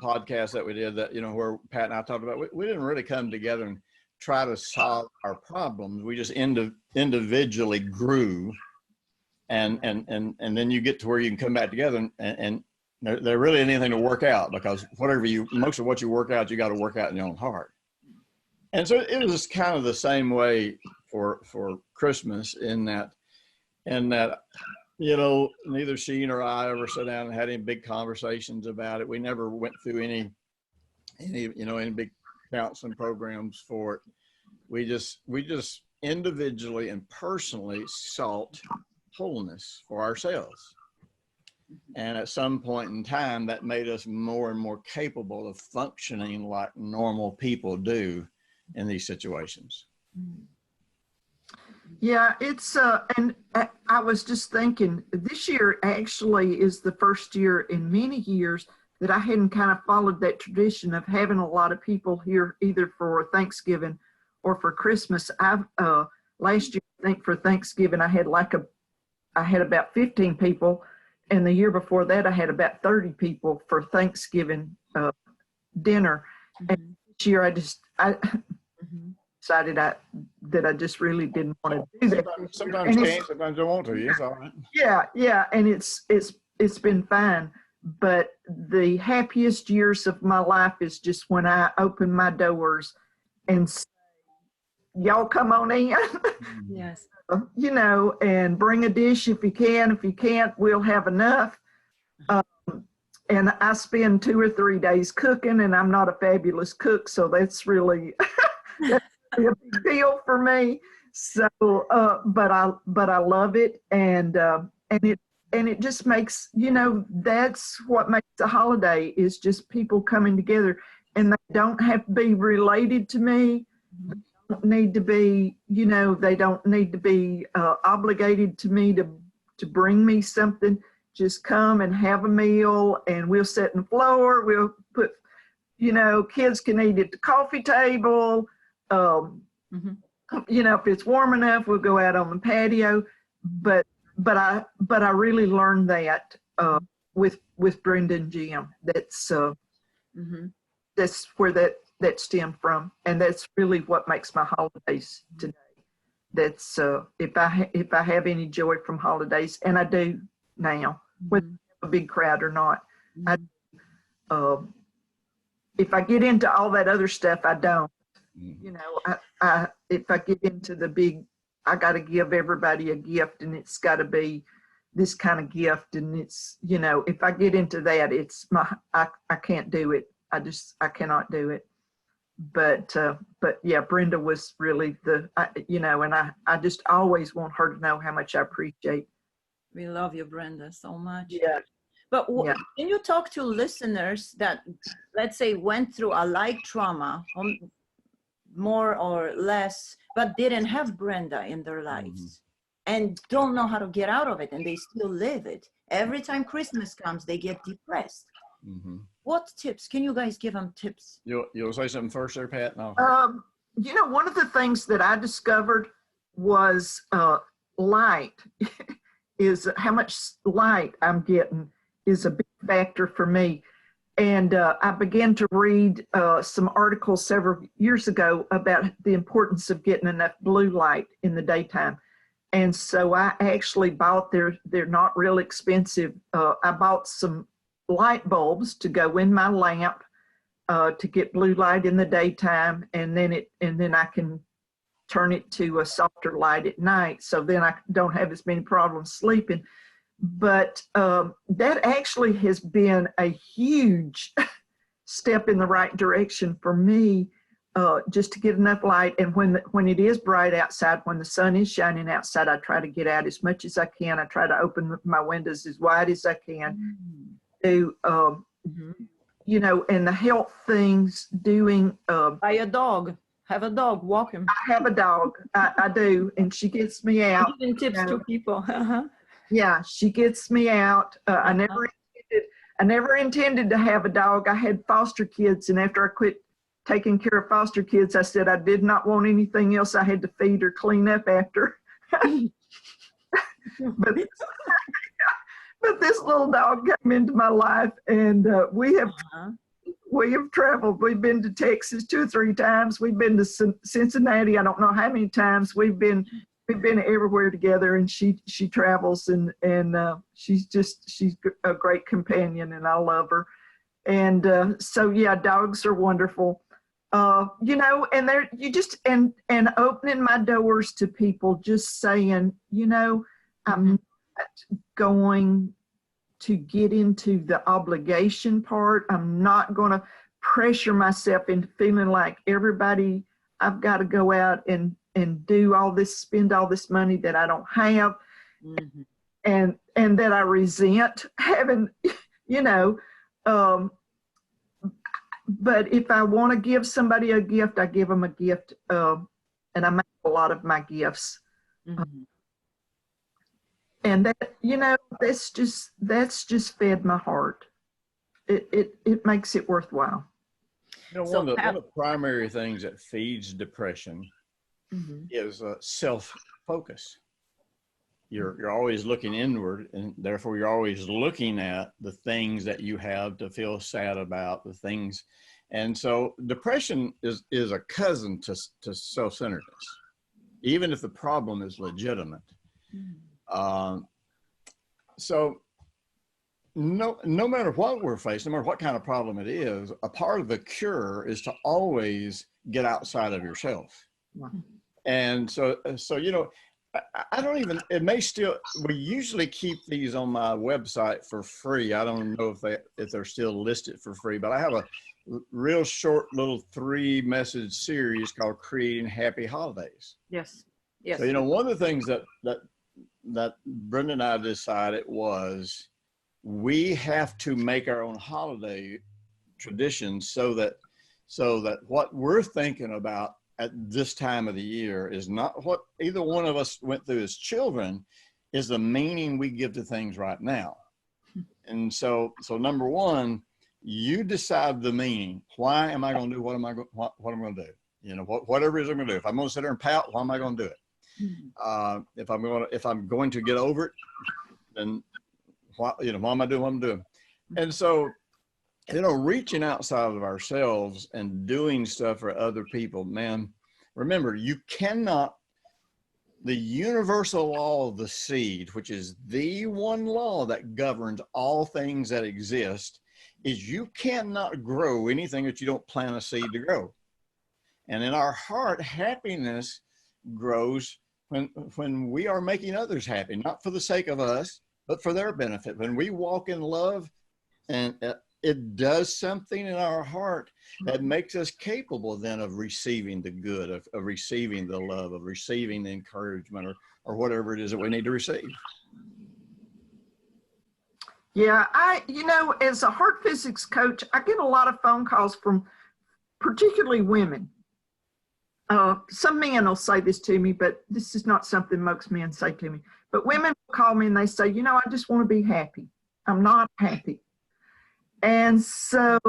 podcast that we did, that where Pat and I talked about. We didn't really come together and try to solve our problems. We just individually grew, and then you get to where you can come back together, and there really isn't anything to work out, because most of what you work out, you got to work out in your own heart. And so it was kind of the same way for Christmas, in that neither she nor I ever sat down and had any big conversations about it. We never went through any big counseling programs for it. We just individually and personally sought wholeness for ourselves. And at some point in time, that made us more and more capable of functioning like normal people do in these situations. Yeah, it's and I was just thinking, this year actually is the first year in many years that I hadn't kind of followed that tradition of having a lot of people here, either for Thanksgiving or for Christmas. Last year, I think for Thanksgiving, I had about 15 people, and the year before that, I had about 30 people for Thanksgiving dinner. And this year, I decided that I just really didn't want to do that. Sometimes you can't, sometimes you want to. It's all right. Yeah, and it's been fine. But the happiest years of my life is just when I open my doors and say, y'all come on in. Yes. And bring a dish if you can. If you can't, we'll have enough. And I spend 2 or 3 days cooking, and I'm not a fabulous cook, so that's really a big deal for me. So, but I love it, and it just makes, that's what makes a holiday, is just people coming together, and they don't have to be related to me. They don't need to be, they don't need to be obligated to me to bring me something. Just come and have a meal, and we'll sit on the floor. We'll put, kids can eat at the coffee table. If it's warm enough, we'll go out on the patio. But I really learned that with Brenda and Jim. That's where that stemmed from, and that's really what makes my holidays today. That's if I have any joy from holidays, and I do now, whether a big crowd or not. If I get into all that other stuff, I don't. If I get into the big, I got to give everybody a gift, and it's got to be this kind of gift, and it's, if I get into that, it's I can't do it. I cannot do it. But yeah, Brenda was really and I just always want her to know how much I appreciate. We love you, Brenda, so much. Yeah. But can you talk to listeners that, let's say, went through a like trauma, more or less, but didn't have Brenda in their lives and don't know how to get out of it, and they still live it? Every time Christmas comes, they get depressed. What tips? Can you guys give them tips? You'll say something first there, Pat? No. One of the things that I discovered was light. Is how much light I'm getting is a big factor for me. And I began to read some articles several years ago about the importance of getting enough blue light in the daytime. And so I actually bought, they're not real expensive. I bought some light bulbs to go in my lamp to get blue light in the daytime, and then I can turn it to a softer light at night, so then I don't have as many problems sleeping. But that actually has been a huge step in the right direction for me, just to get enough light. And when it is bright outside, when the sun is shining outside, I try to get out as much as I can. I try to open my windows as wide as I can. you know, and the health things, doing. Buy a dog. Have a dog. Walk him. I have a dog. I do, and she gets me out. Giving tips to people. Yeah, she gets me out. I never intended to have a dog. I had foster kids, and after I quit taking care of foster kids, I said I did not want anything else I had to feed or clean up after. but this little dog came into my life, and we have traveled. We've been to Texas 2 or 3 times. We've been to Cincinnati. I don't know how many times. We've been everywhere together, and she travels, and she's a great companion, and I love her. And so yeah, dogs are wonderful. You know, and and opening my doors to people, just saying, you know, I'm not going to get into the obligation part. I'm not going to pressure myself into feeling like I've got to go out and do all this, spend all this money that I don't have, and that I resent having, you know. But if I want to give somebody a gift, I give them a gift, and I make a lot of my gifts. And that, you know, that's just fed my heart. It makes it worthwhile. You know, one of the primary things that feeds depression is self-focus. You're always looking inward, and therefore you're always looking at the things that you have to feel sad about, the things. And so depression is a cousin to self-centeredness, even if the problem is legitimate. So no matter what we're facing, no matter what kind of problem it is, a part of the cure is to always get outside of yourself. And so, you know, I don't even, we usually keep these on my website for free. I don't know if they're still listed for free, but I have a real short little 3-message series called Creating Happy Holidays. Yes. So, you know, one of the things that Brenda and I decided was we have to make our own holiday traditions so that what we're thinking about at this time of the year is not what either one of us went through as children, is the meaning we give to things right now. And so number one, you decide the meaning. Why am I going to do what I'm going to do? You know, whatever it is I'm going to do. If I'm going to sit there and pout, why am I going to do it? If I'm going to get over it, then why am I doing what I'm doing? And so, you know, reaching outside of ourselves and doing stuff for other people, man, remember, you cannot, the universal law of the seed, which is the one law that governs all things that exist, is you cannot grow anything that you don't plant a seed to grow. And in our heart, happiness grows when we are making others happy, not for the sake of us, but for their benefit. When we walk in love, and it does something in our heart that makes us capable then of receiving the good, of receiving the love, of receiving the encouragement, or whatever it is that we need to receive. Yeah, you know, as a heart physics coach, I get a lot of phone calls from particularly women. Some men will say this to me, but this is not something most men say to me. But women will call me and they say, you know, I just want to be happy. I'm not happy. And so,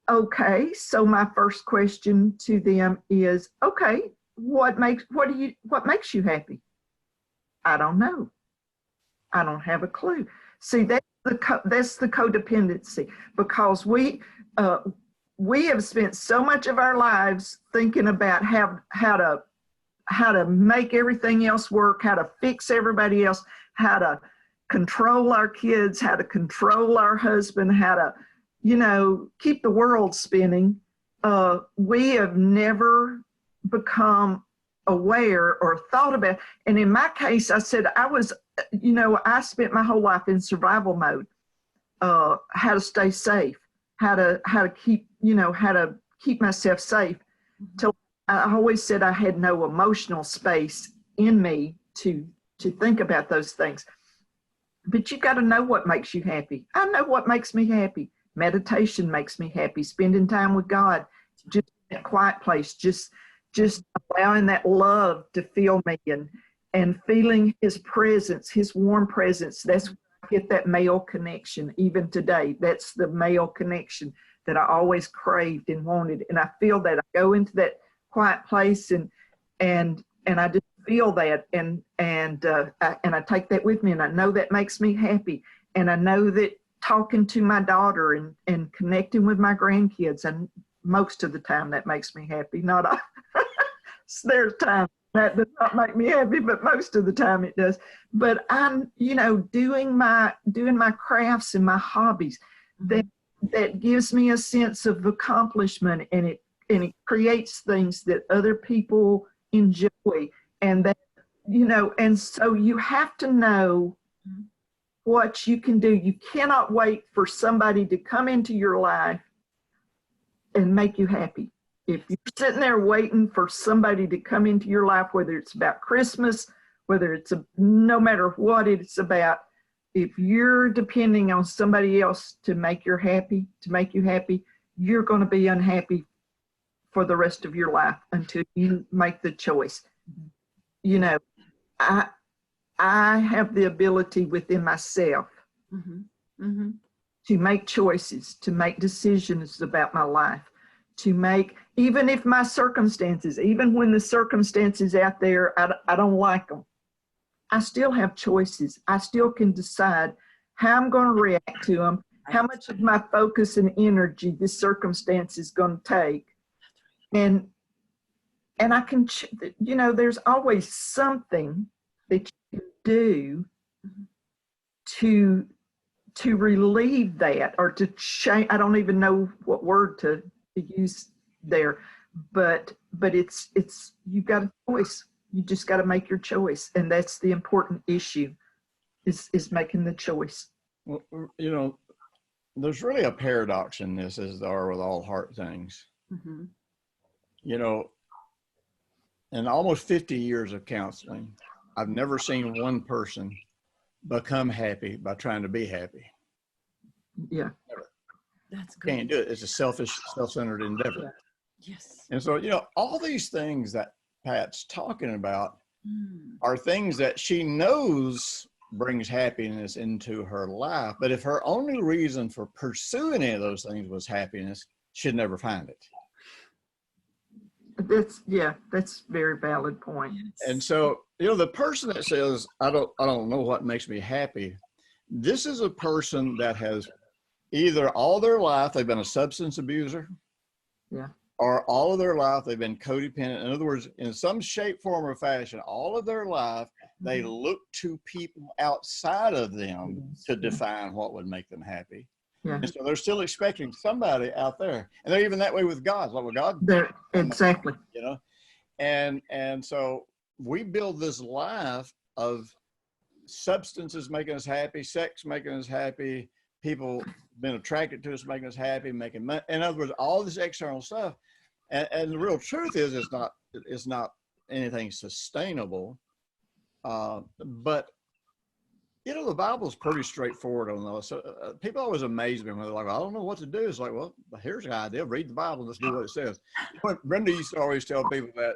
okay, so my first question to them is, okay, what makes you happy? I don't know. I don't have a clue. See, that's the codependency, because we have spent so much of our lives thinking about how to make everything else work, how to fix everybody else, how to control our kids, how to control our husband, how to, you know, keep the world spinning. We have never become aware or thought about. And in my case, I said I spent my whole life in survival mode. How to stay safe, how to keep myself safe. Till I always said I had no emotional space in me to think about those things. But you got to know what makes you happy. I know what makes me happy. Meditation makes me happy. Spending time with God, just in a quiet place, just allowing that love to fill me and feeling his presence, his warm presence. That's where I get that male connection. Even today, that's the male connection that I always craved and wanted. And I feel that I go into that quiet place and I just feel that and I take that with me, and I know that makes me happy. And I know that talking to my daughter and connecting with my grandkids, and most of the time that makes me happy. Not all. There's times that does not make me happy, but most of the time it does. But I'm, doing my crafts and my hobbies, that gives me a sense of accomplishment, and it creates things that other people enjoy, and that, and so you have to know what you can do. You cannot wait for somebody to come into your life and make you happy. If you're sitting there waiting for somebody to come into your life, whether it's about Christmas, whether it's no matter what it's about, if you're depending on somebody else to make you happy, you're going to be unhappy for the rest of your life until you make the choice. I have the ability within myself to make choices, to make decisions about my life, to make, even if my circumstances, even when the circumstances out there, I don't like them, I still have choices. I still can decide how I'm going to react to them, how much of my focus and energy this circumstance is going to take. And I can, there's always something that you can do to relieve that, or to change. I don't even know what word to use there, but it's you've got a choice. You just got to make your choice, and that's the important issue, is making the choice. Well, there's really a paradox in this, as there are with all heart things. In almost 50 years of counseling, I've never seen one person become happy by trying to be happy. Yeah. Never. That's good. Can't do it. It's a selfish, self-centered endeavor. Yes. And so, all these things that Pat's talking about are things that she knows brings happiness into her life. But if her only reason for pursuing any of those things was happiness, she'd never find it. That's a very valid point. And so, the person that says, I don't know what makes me happy, this is a person that has either all their life they've been a substance abuser, or all of their life they've been codependent. In other words, in some shape, form, or fashion, all of their life they look to people outside of them to define what would make them happy. And so they're still expecting somebody out there, and they're even that way with God. Like, with God, exactly. And so we build this life of substances making us happy, sex making us happy, people being attracted to us making us happy, making money. In other words, all this external stuff. And the real truth is, it's not anything sustainable. But the Bible's pretty straightforward on those. So, people always amaze me when they're like, I don't know what to do. It's like, well, here's an idea. Read the Bible. Let's do what it says. Brenda used to always tell people that,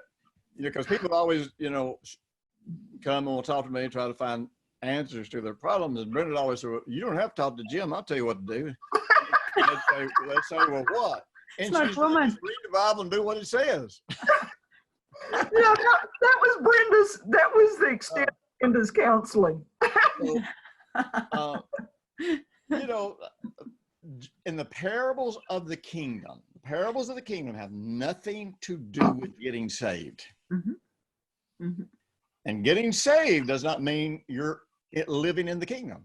because people always, come and will talk to me and try to find answers to their problems. And Brenda always said, well, you don't have to talk to Jim. I'll tell you what to do. Let's say, well, what? And she said, read the Bible and do what it says. That was the extent of Brenda's counseling. In the parables of the kingdom have nothing to do with getting saved. And getting saved does not mean you're living in the kingdom.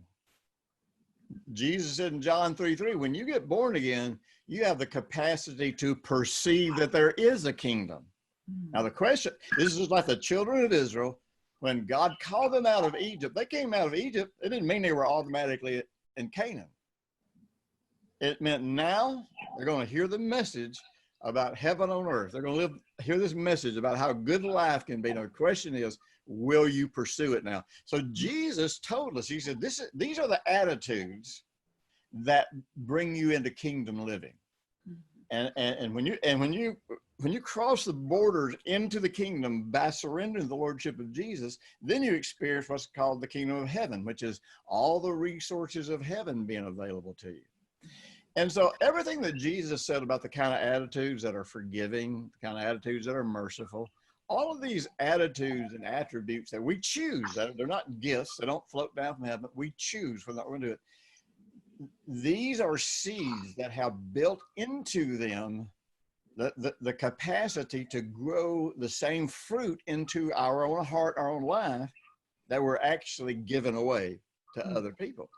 Jesus said in John 3:3, when you get born again, you have the capacity to perceive that there is a kingdom. Now the question, this is like the children of Israel, when God called them out of Egypt, they came out of Egypt. It didn't mean they were automatically in Canaan. It meant now they're going to hear the message about heaven on earth. They're going to hear this message about how good life can be. Now the question is, will you pursue it now? So Jesus told us, he said, these are the attitudes that bring you into kingdom living. And when you cross the borders into the kingdom by surrendering to the lordship of Jesus, then you experience what's called the kingdom of heaven, which is all the resources of heaven being available to you. And so everything that Jesus said about the kind of attitudes that are forgiving, the kind of attitudes that are merciful, all of these attitudes and attributes that we choose, they're not gifts, they don't float down from heaven, we choose whether we're going to do it. These are seeds that have built into them the capacity to grow the same fruit into our own heart, our own life, that we're actually giving away to other people.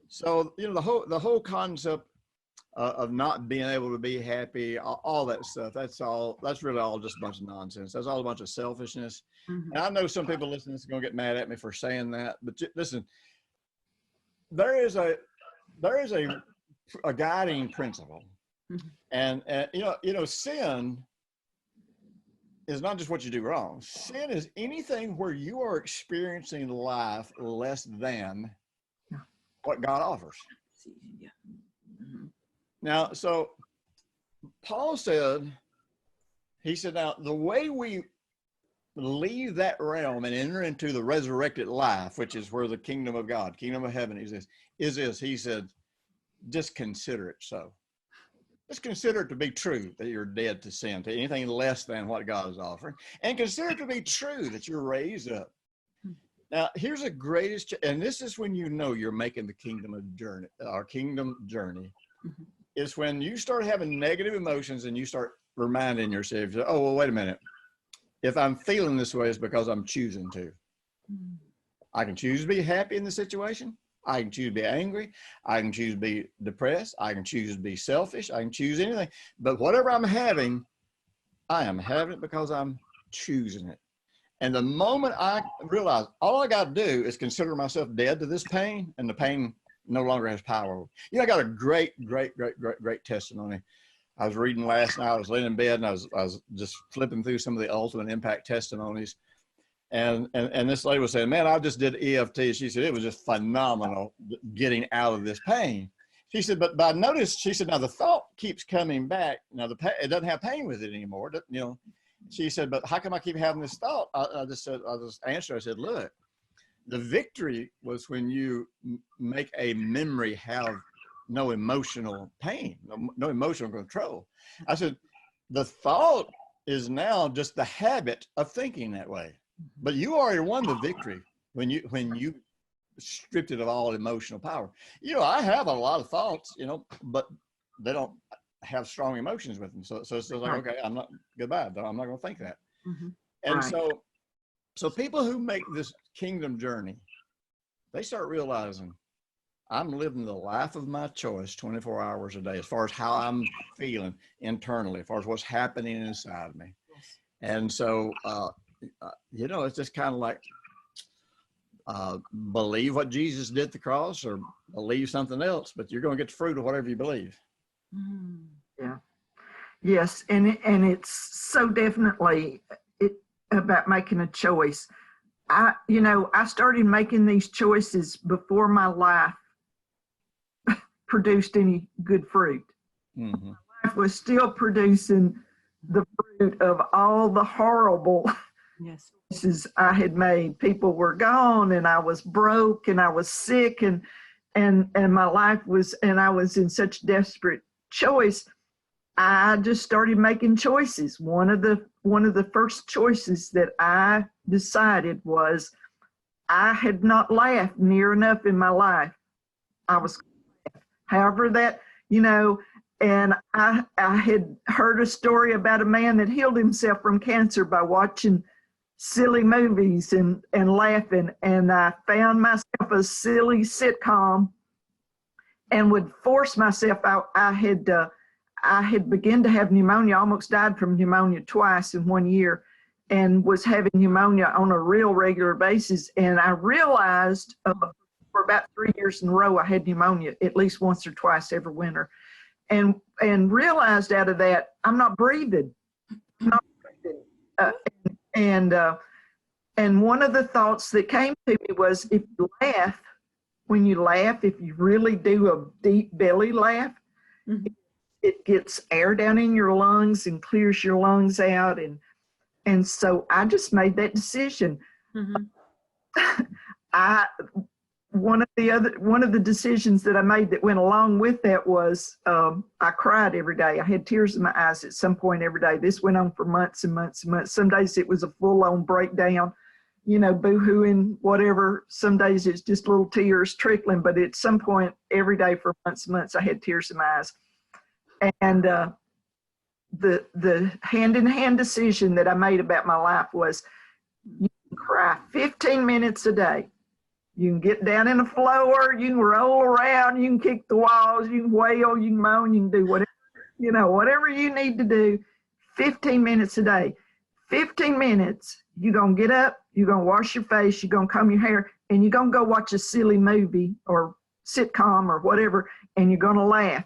So, you know, the whole concept of not being able to be happy, all that stuff, that's really all just a bunch of nonsense. That's all a bunch of selfishness. And I know some people listening to this are going to get mad at me for saying that, but listen, there is a guiding principle. And you know, sin is not just what you do wrong. Sin is anything where you are experiencing life less than what God offers. Now, so Paul said, he said, now the way we leave that realm and enter into the resurrected life, which is where the kingdom of God, kingdom of heaven is this, he said, just consider it so. Just consider it to be true that you're dead to sin, to anything less than what God is offering, and consider it to be true that you're raised up. Now, here's the greatest, and this is when you know you're making the kingdom journey, is when you start having negative emotions and you start reminding yourself, oh, well, wait a minute. If I'm feeling this way, it's because I'm choosing to. I can choose to be happy in the situation. I can choose to be angry. I can choose to be depressed. I can choose to be selfish. I can choose anything. But whatever I'm having, I am having it because I'm choosing it. And the moment I realize all I got to do is consider myself dead to this pain, and the pain no longer has power. You know, I got a great testimony. I was reading last night. I was laying in bed, and I was just flipping through some of the ultimate impact testimonies. And this lady was saying, man, I just did EFT. She said, it was just phenomenal getting out of this pain. She said, but I noticed, she said, now the thought keeps coming back. Now it doesn't have pain with it anymore. You know, she said, but how come I keep having this thought? I just answered, I said, look, the victory was when you make a memory have no emotional pain, no emotional control. I said, the thought is now just the habit of thinking that way. But you already won the victory when you stripped it of all emotional power. You know, I have a lot of thoughts, you know, but they don't have strong emotions with them. So it's like, okay, I'm not goodbye. I'm not going to think that. And so people who make this kingdom journey, they start realizing I'm living the life of my choice 24 hours a day, as far as how I'm feeling internally, as far as what's happening inside me. And so, you know, it's just kind of like believe what Jesus did at the cross, or believe something else, but you're going to get the fruit of whatever you believe. Yeah. Yes. And it's so definitely about making a choice. I started making these choices before my life produced any good fruit. My life was still producing the fruit of all the horrible choices I had made. People were gone, and I was broke, and I was sick, and my life was, and I was in such desperate choice. I just started making choices. One of the first choices that I decided was I had not laughed near enough in my life. I was, however that, you know, and I had heard a story about a man that healed himself from cancer by watching silly movies and laughing. And I found myself a silly sitcom and would force myself out. I had begun to have pneumonia, almost died from pneumonia twice in 1 year, and was having pneumonia on a real regular basis. And I realized for about 3 years in a row, I had pneumonia at least once or twice every winter. And realized out of that, I'm not breathing. And one of the thoughts that came to me was, if you laugh, when you laugh, if you really do a deep belly laugh, it gets air down in your lungs and clears your lungs out. And so I just made that decision. One of the decisions that I made that went along with that was I cried every day. I had tears in my eyes at some point every day. This went on for months and months and months. Some days it was a full-on breakdown, boo-hooing, whatever. Some days it's just little tears trickling, but at some point every day for months and months, I had tears in my eyes. And the hand-in-hand decision that I made about my life was, you can cry 15 minutes a day. You can get down in the floor, you can roll around, you can kick the walls, you can wail, you can moan, you can do whatever, whatever you need to do, 15 minutes a day. 15 minutes, you're going to get up, you're going to wash your face, you're going to comb your hair, and you're going to go watch a silly movie or sitcom or whatever, and you're going to laugh.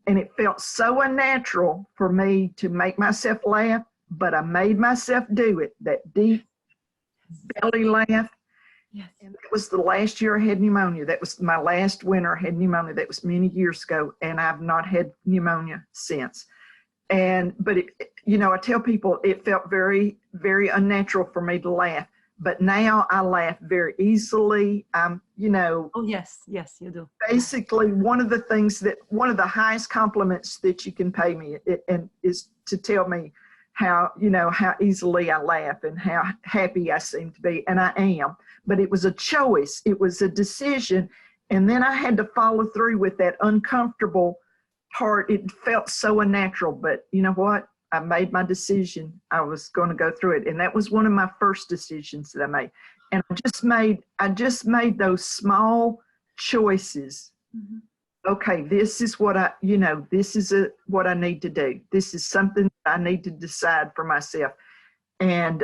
And it felt so unnatural for me to make myself laugh, but I made myself do it, that deep belly laugh. Yes. And it was the last year I had pneumonia. That was my last winter I had pneumonia. That was many years ago, and I've not had pneumonia since. But I tell people it felt very, very unnatural for me to laugh. But now I laugh very easily. Oh, yes, you do. Basically, one of the highest compliments that you can pay me is to tell me how easily I laugh and how happy I seem to be, and I am. But it was a choice, it was a decision, and then I had to follow through with that uncomfortable part. It felt so unnatural, but you know what? I made my decision. I was going to go through it, and that was one of my first decisions that I made. And I just made those small choices. Okay, this is what what I need to do. This is something I need to decide for myself. And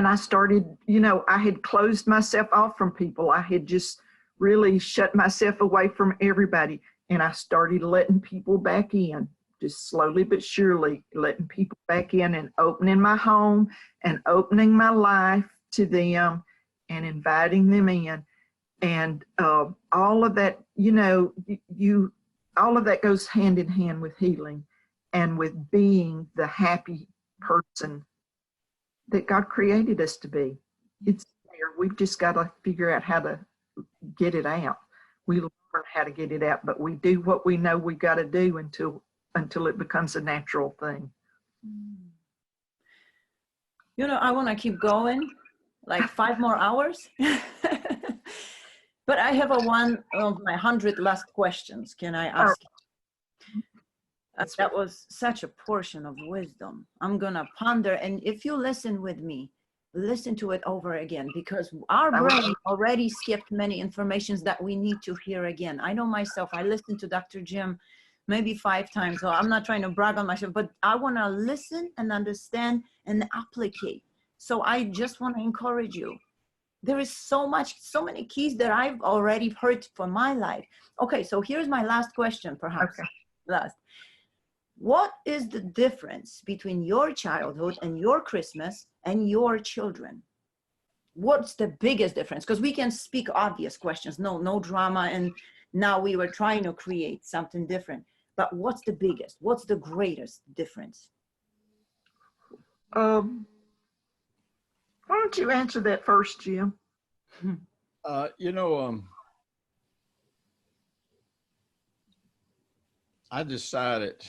I started, I had closed myself off from people. I had just really shut myself away from everybody. And I started letting people back in, just slowly but surely letting people back in and opening my home and opening my life to them and inviting them in. And all of that, all of that goes hand in hand with healing and with being the happy person that God created us to be. It's there. We've just got to figure out how to get it out. We learn how to get it out, but we do what we know we got to do until it becomes a natural thing. I want to keep going, like 5 more hours. But I have one of my 100 last questions. Can I ask? That was such a portion of wisdom. I'm going to ponder. And if you listen with me, listen to it over again, because our brain already skipped many informations that we need to hear again. I know myself, I listened to Dr. Jim maybe 5 times. So I'm not trying to brag on myself, but I want to listen and understand and applicate. So I just want to encourage you. There is so many keys that I've already heard for my life. Okay, so here's my last question, perhaps. Okay. Last. What is the difference between your childhood and your Christmas and your children? What's the biggest difference? Because we can speak obvious questions, no drama, and now we were trying to create something different. But what's the biggest? What's the greatest difference? Why don't you answer that first, Jim? I decided,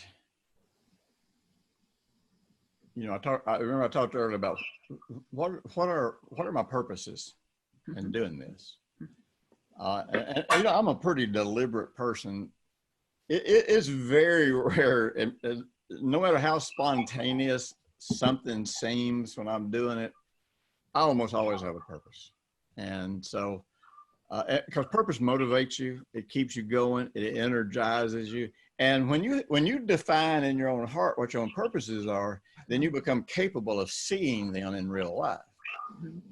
I remember I talked earlier about what are my purposes in doing this. And I'm a pretty deliberate person. It's very rare, and no matter how spontaneous something seems when I'm doing it, I almost always have a purpose. And so, because purpose motivates you, it keeps you going, it energizes you. And when you define in your own heart what your own purposes are, then you become capable of seeing them in real life.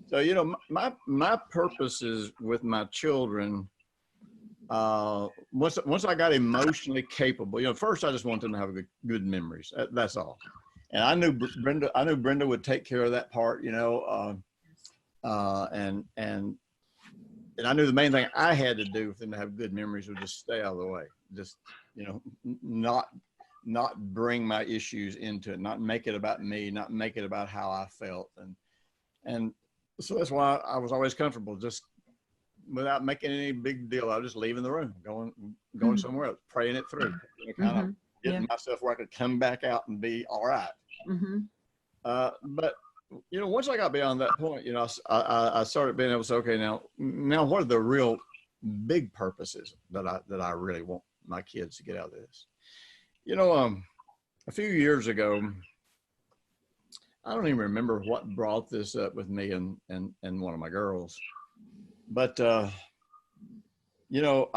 So, my purposes with my children, once I got emotionally capable, first I just wanted them to have good memories. That's all. And I knew Brenda would take care of that part, and and I knew the main thing I had to do for them to have good memories was just stay out of the way. Just, not bring my issues into it, not make it about me, not make it about how I felt. And so that's why I was always comfortable, just without making any big deal. I was just leaving the room, going somewhere else, praying it through, kind of getting myself where I could come back out and be all right. But once I got beyond that point, I started being able to say, okay, now what are the real big purposes that I really want my kids to get out of this? A few years ago, I don't even remember what brought this up with me and one of my girls, but I don't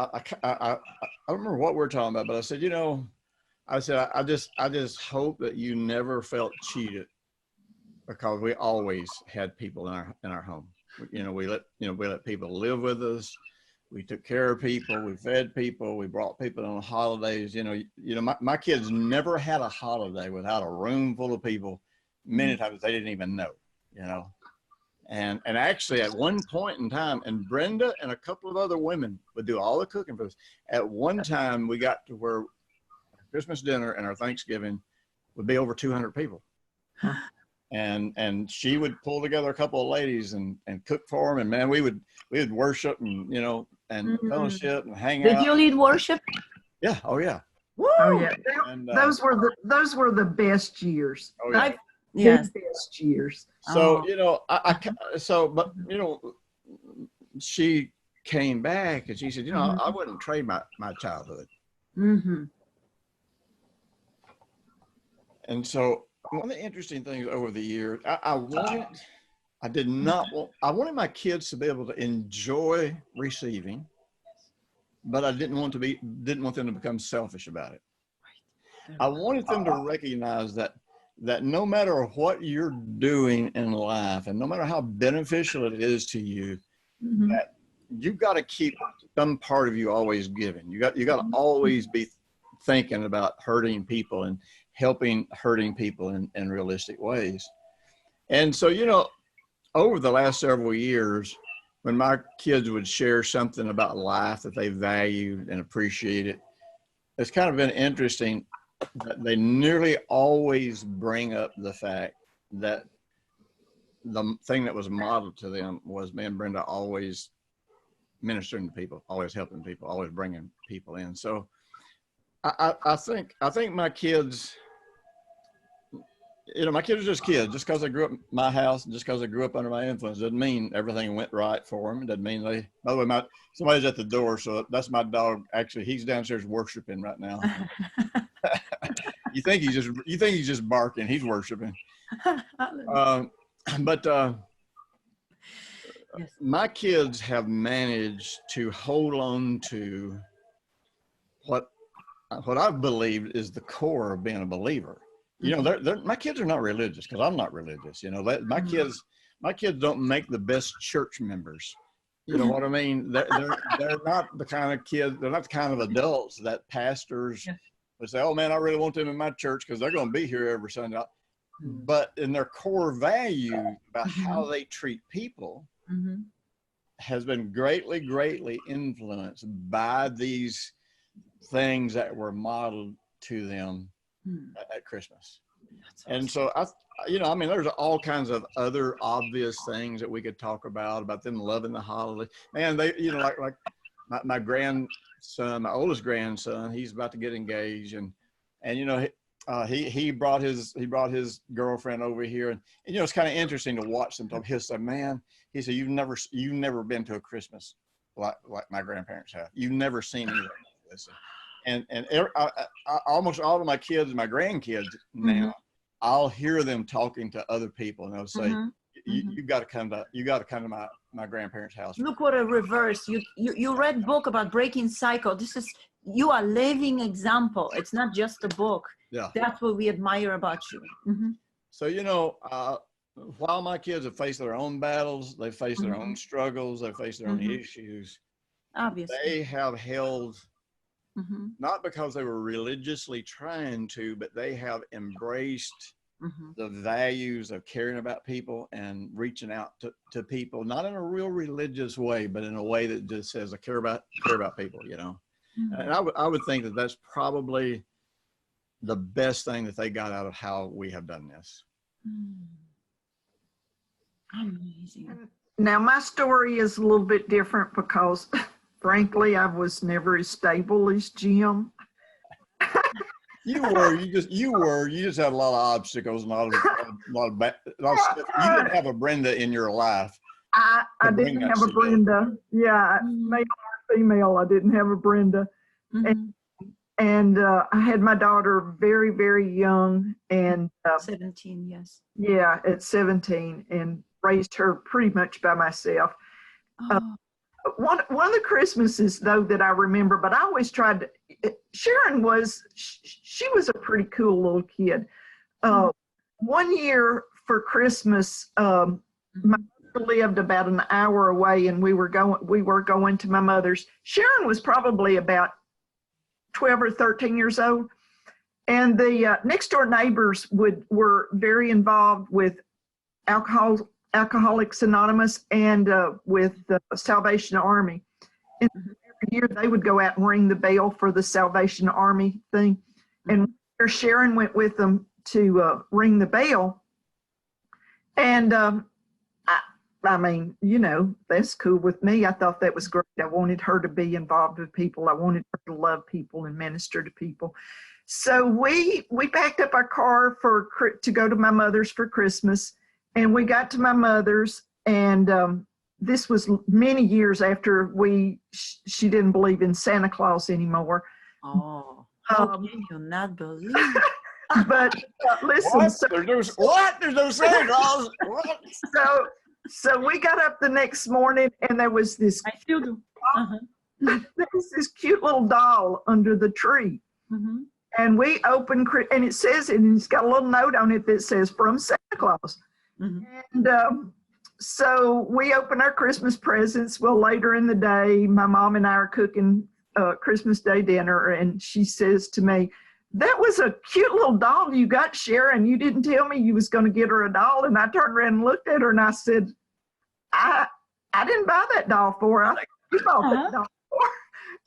remember what we're talking about, but I said, I just hope that you never felt cheated, because we always had people in our home. We let people live with us. We took care of people. We fed people. We brought people on holidays. My kids never had a holiday without a room full of people. Many times they didn't even know. And actually, at one point in time, and Brenda and a couple of other women would do all the cooking for us. At one time, we got to where Christmas dinner and our Thanksgiving would be over 200 people. And she would pull together a couple of ladies and cook for them. And man, we would worship and fellowship and hang out. Did you lead worship? Yeah. Oh yeah. Woo! Oh yeah. And, those were the best years. Oh yeah. Yes. The best years. So she came back and she said, I wouldn't trade my childhood. And so one of the interesting things over the years, I wanted my kids to be able to enjoy receiving, but I didn't want them to become selfish about it. I wanted them to recognize that no matter what you're doing in life, and no matter how beneficial it is to you, that you've got to keep some part of you always giving. You got to always be thinking about hurting people and helping hurting people in realistic ways. And so, over the last several years, when my kids would share something about life that they valued and appreciated, it's kind of been interesting that they nearly always bring up the fact that the thing that was modeled to them was me and Brenda always ministering to people, always helping people, always bringing people in. So I think my kids, my kids are just kids. Just because they grew up in my house and just because they grew up under my influence doesn't mean everything went right for them. It doesn't mean by the way, somebody's at the door. So that's my dog. Actually, he's downstairs worshiping right now. You think he's just barking. He's worshiping. Yes. My kids have managed to hold on to what I believe is the core of being a believer. My kids are not religious because I'm not religious. My kids don't make the best church members. You know what I mean? They're not the kind of kids. They're not the kind of adults that pastors would say, "Oh man, I really want them in my church because they're going to be here every Sunday." But in their core value about how they treat people has been greatly, greatly influenced by these things that were modeled to them at Christmas. Awesome. And so there's all kinds of other obvious things that we could talk about them loving the holiday. Man, they, like my grandson, my oldest grandson, he's about to get engaged, and he brought his girlfriend over here, and it's kind of interesting to watch them talk. He'll say, "Man," he said, "you've never been to a Christmas like my grandparents have. You've never seen anything like this." And almost all of my kids, my grandkids now, I'll hear them talking to other people, and they'll say, "You got to come to my grandparents' house." Look what a reverse! You read book about breaking cycle. You are living example. It's not just a book. Yeah, that's what we admire about you. So while my kids have faced their own battles, they face their own struggles, they face their own issues. Obviously, they have held. Not because they were religiously trying to, but they have embraced the values of caring about people and reaching out to people, not in a real religious way, but in a way that just says, I care about people, you know. And I would think that that's probably the best thing that they got out of how we have done this. Amazing. Now, my story is a little bit different because, frankly, I was never as stable as Jim. You just had a lot of obstacles, a lot of stuff. You didn't have a Brenda in your life. I didn't have a Brenda. Yeah, male or female, I didn't have a Brenda. And I had my daughter very, very young, and 17, yes. Yeah, at 17, and raised her pretty much by myself. One of the Christmases, though, that I remember, but I always tried to, Sharon she was a pretty cool little kid. One year for Christmas, my mother lived about an hour away, and we were going to my mother's. Sharon was probably about 12 or 13 years old, and the next door neighbors were very involved with Alcoholics Anonymous and with the Salvation Army. And every year they would go out and ring the bell for the Salvation Army thing, and Sharon went with them to ring the bell. And I mean, you know, that's cool with me. I thought that was great. I wanted her to be involved with people. I wanted her to love people and minister to people. So we packed up our car to go to my mother's for Christmas, and we got to my mother's, and this was many years after she didn't believe in Santa Claus anymore. Oh, how can you not believe? But listen, There's no Santa Claus. What? So we got up the next morning, and there was this. I still do. There was this cute little doll under the tree, and we opened, and it says, and it's got a little note on it that says "From Santa Claus." And so we opened our Christmas presents. Well, later in the day, my mom and I are cooking Christmas Day dinner, and she says to me, "That was a cute little doll you got, Sharon. You didn't tell me you was going to get her a doll." And I turned around and looked at her, and I said, I didn't buy that doll for her. I think you bought that doll for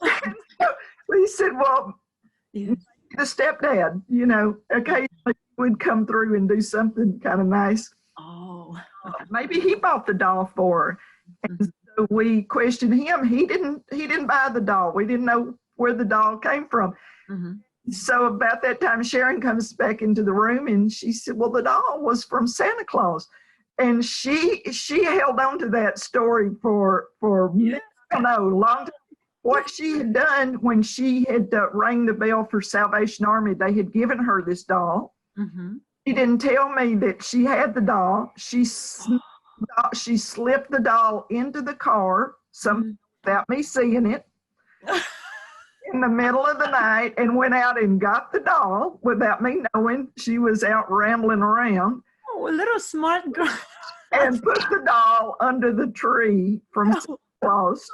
her. And so we said, well, the stepdad, you know, occasionally would come through and do something kind of nice. Oh. Maybe he bought the doll for her. And so we questioned him. He didn't buy the doll. We didn't know where the doll came from. So about that time, Sharon comes back into the room, and she said, well, the doll was from Santa Claus. And she held on to that story for I don't know, a long time. What she had done when she had rang the bell for Salvation Army, they had given her this doll. She didn't tell me that she had the doll. She slipped the doll into the car, without me seeing it, in the middle of the night, and went out and got the doll without me knowing. She was out rambling around. Oh, a little smart girl. And put the doll under the tree from Santa Claus.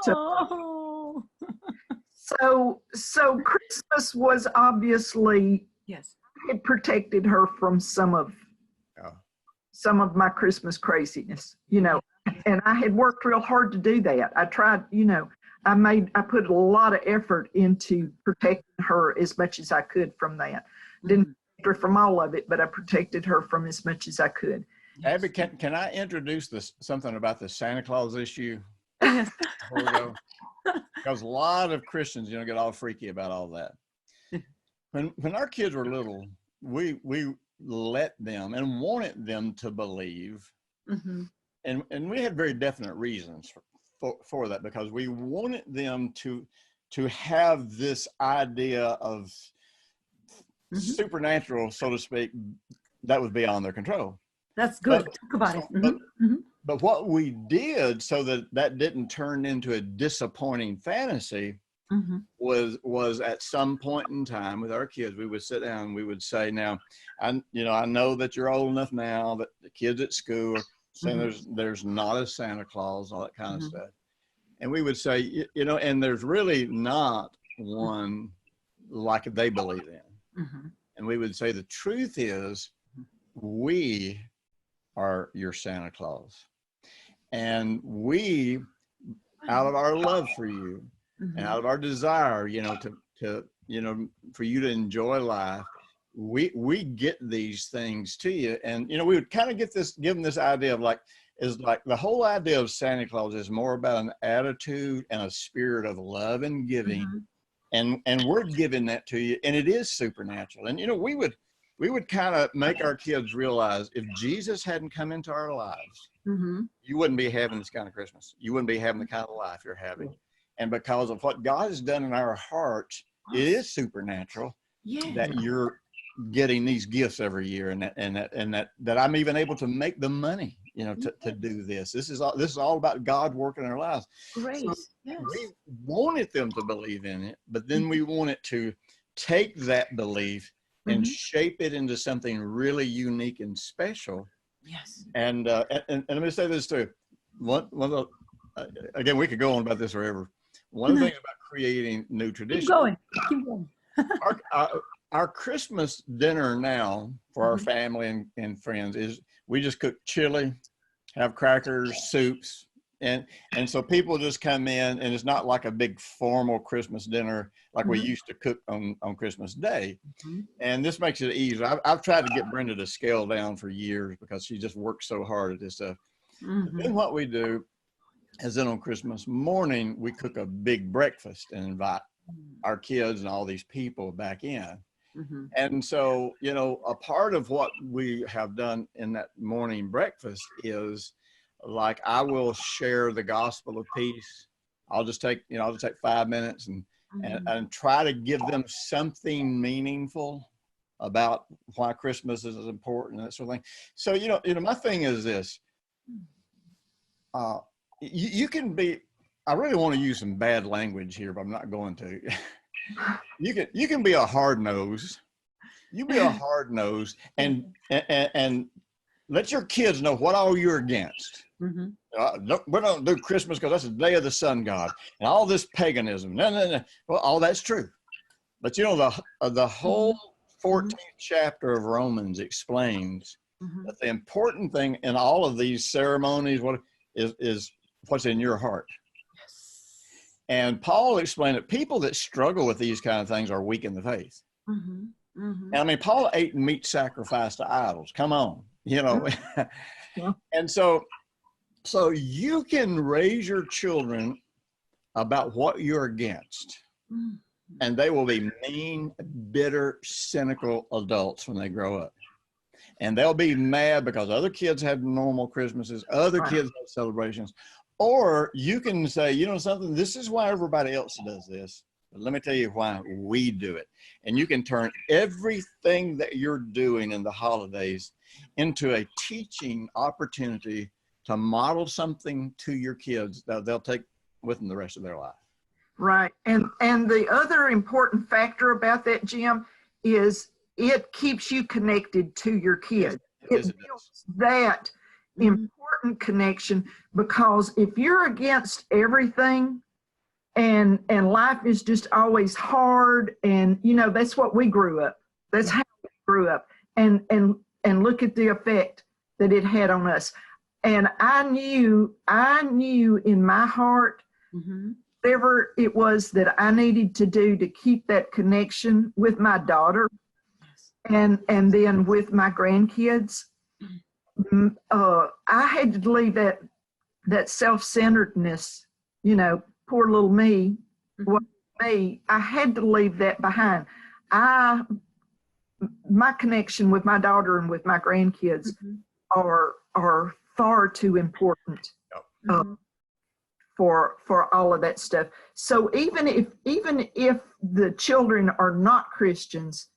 So Christmas was obviously, it protected her from some of my Christmas craziness, you know. And I had worked real hard to do that. I tried, you know, I put a lot of effort into protecting her as much as I could from that. Didn't protect her from all of it, but I protected her from as much as I could. Abby, can I introduce something about the Santa Claus issue? Yes. Because a lot of Christians, you know, get all freaky about all that. When our kids were little, we let them and wanted them to believe, and we had very definite reasons for that, because we wanted them to have this idea of supernatural, so to speak, that was beyond their control. That's good. Talk about it. But what we did so that didn't turn into a disappointing fantasy was at some point in time with our kids, we would sit down and we would say, now, I know that you're old enough now, that the kids at school are saying there's not a Santa Claus, all that kind of stuff. And we would say, you know, and there's really not one like they believe in. And we would say the truth is, we are your Santa Claus. And we, out of our love for you, and out of our desire, you know, to you know, for you to enjoy life, we get these things to you. And, you know, we would kind of give them this idea of like, is like the whole idea of Santa Claus is more about an attitude and a spirit of love and giving. And we're giving that to you, and it is supernatural. And, you know, we would kind of make our kids realize if Jesus hadn't come into our lives, you wouldn't be having this kind of Christmas. You wouldn't be having the kind of life you're having. And because of what God has done in our hearts, it is supernatural that you're getting these gifts every year, and that I'm even able to make the money, you know, to do this. This is all about God working in our lives. Grace. So Yes. we wanted them to believe in it, but then we wanted to take that belief and shape it into something really unique and special. Yes. And let me say this too. One of the, again, we could go on about this forever. One of the things about creating new traditions. Keep going. Our Christmas dinner now for our family and friends is we just cook chili, have crackers, soups, and so people just come in, and it's not like a big formal Christmas dinner like we used to cook on Christmas Day. And this makes it easier. I've tried to get Brenda to scale down for years because she just works so hard at this stuff. Then what we do is then on Christmas morning, we cook a big breakfast and invite our kids and all these people back in. And so, you know, a part of what we have done in that morning breakfast is like, I will share the gospel of peace. I'll just take 5 minutes and try to give them something meaningful about why Christmas is important and that sort of thing. So, you know, my thing is this, you can be, I really want to use some bad language here, but I'm not going to. You can be a hard nose. You be a hard nose and let your kids know what all you're against. We don't do Christmas because that's the day of the sun god and all this paganism. No. Well, all that's true. But you know, the whole 14th chapter of Romans explains that the important thing in all of these ceremonies is what's in your heart. And Paul explained that people that struggle with these kind of things are weak in the faith. And I mean, Paul ate meat sacrificed to idols. Come on, you know. And so you can raise your children about what you're against, and they will be mean, bitter, cynical adults when they grow up. And they'll be mad because other kids have normal Christmases, other kids have celebrations. Or you can say, you know something, this is why everybody else does this. But let me tell you why we do it. And you can turn everything that you're doing in the holidays into a teaching opportunity to model something to your kids that they'll take with them the rest of their life. Right. And the other important factor about that, Jim, is it keeps you connected to your kids. It builds that important connection, because if you're against everything and life is just always hard, and you know, that's what we grew up. That's how we grew up. And look at the effect that it had on us. And I knew in my heart whatever it was that I needed to do to keep that connection with my daughter and then with my grandkids. I had to leave that self-centeredness, you know, poor little me, I had to leave that behind. My connection with my daughter and with my grandkids are far too important for all of that stuff. So even if the children are not Christians,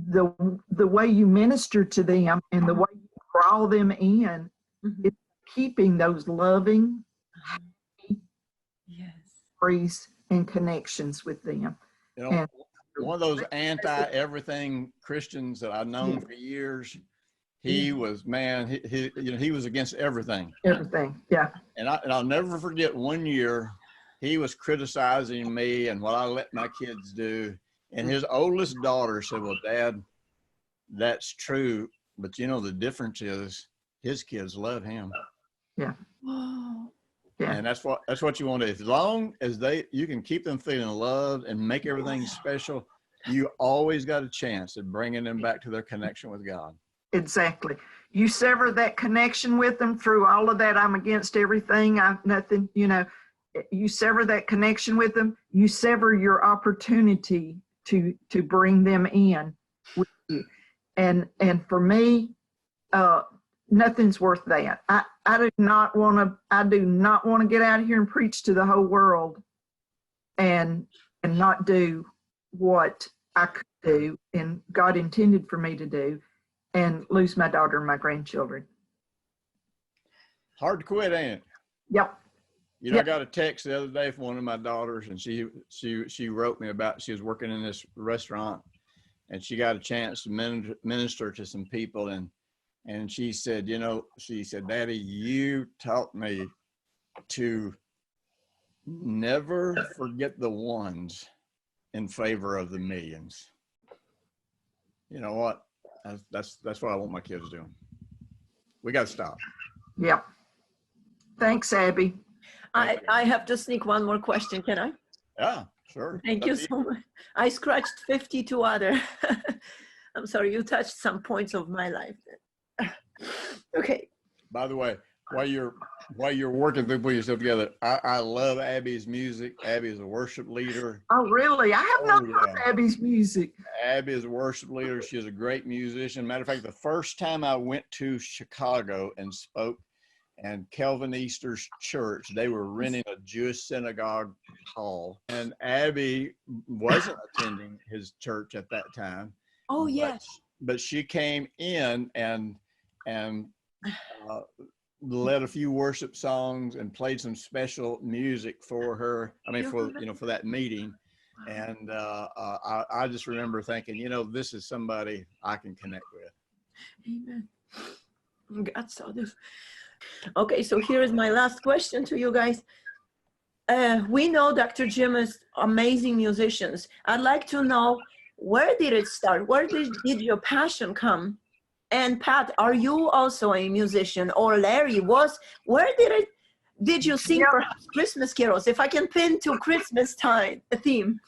the way you minister to them and the way you draw them in is keeping those loving memories and connections with them. You know, one of those anti-everything Christians that I've known for years, he was, man, he was against everything. Everything, yeah. And I'll never forget one year, he was criticizing me and what I let my kids do. And his oldest daughter said, well, Dad, that's true, But you know, the difference is his kids love him. Yeah. Oh, Yeah. And that's what you want to, as long as you can keep them feeling loved and make everything special, you always got a chance at bringing them back to their connection with God. Exactly. You sever that connection with them through all of that. I'm against everything. Nothing, you sever that connection with them. You sever your opportunity to bring them in with you. And for me, nothing's worth that. I do not want to get out of here and preach to the whole world and not do what I could do and God intended for me to do, and lose my daughter and my grandchildren. Hard to quit, ain't it? Yep. I got a text the other day from one of my daughters, and she wrote me about, she was working in this restaurant, and she got a chance to minister to some people, and she said, Daddy, you taught me to never forget the ones in favor of the millions. You know what? That's what I want my kids doing. We got to stop. Yep. Thanks, Abby. I have to sneak one more question. Can I? Yeah, sure. Thank you so much. I scratched 52 other. I'm sorry, you touched some points of my life. Okay. By the way, while you're working through putting yourself together, I love Abby's music. Abby is a worship leader. Oh, really? I have not heard Abby's music. Abby is a worship leader. She is a great musician. Matter of fact, the first time I went to Chicago and spoke, and Kelvin Easter's church, they were renting a Jewish synagogue hall, and Abby wasn't attending his church at that time. Oh, yes. But she came in and led a few worship songs and played some special music for her. I mean, for that meeting. And I just remember thinking, this is somebody I can connect with. Amen. God saw this. Okay, so here is my last question to you guys. We know Dr. Jim is amazing musicians. I'd like to know, where did it start? Where did your passion come? And Pat, are you also a musician? Or Larry where did you sing perhaps Christmas carols? If I can pin to Christmas time, a theme.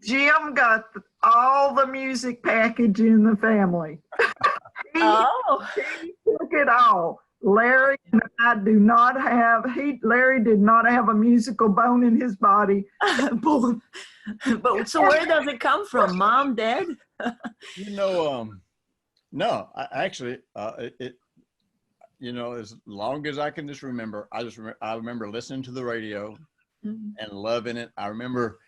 Jim got all the music package in the family. He took it all. Larry and I Larry did not have a musical bone in his body. But so where does it come from? Mom, Dad? No, actually, as long as I can just remember, I remember listening to the radio and loving it. I remember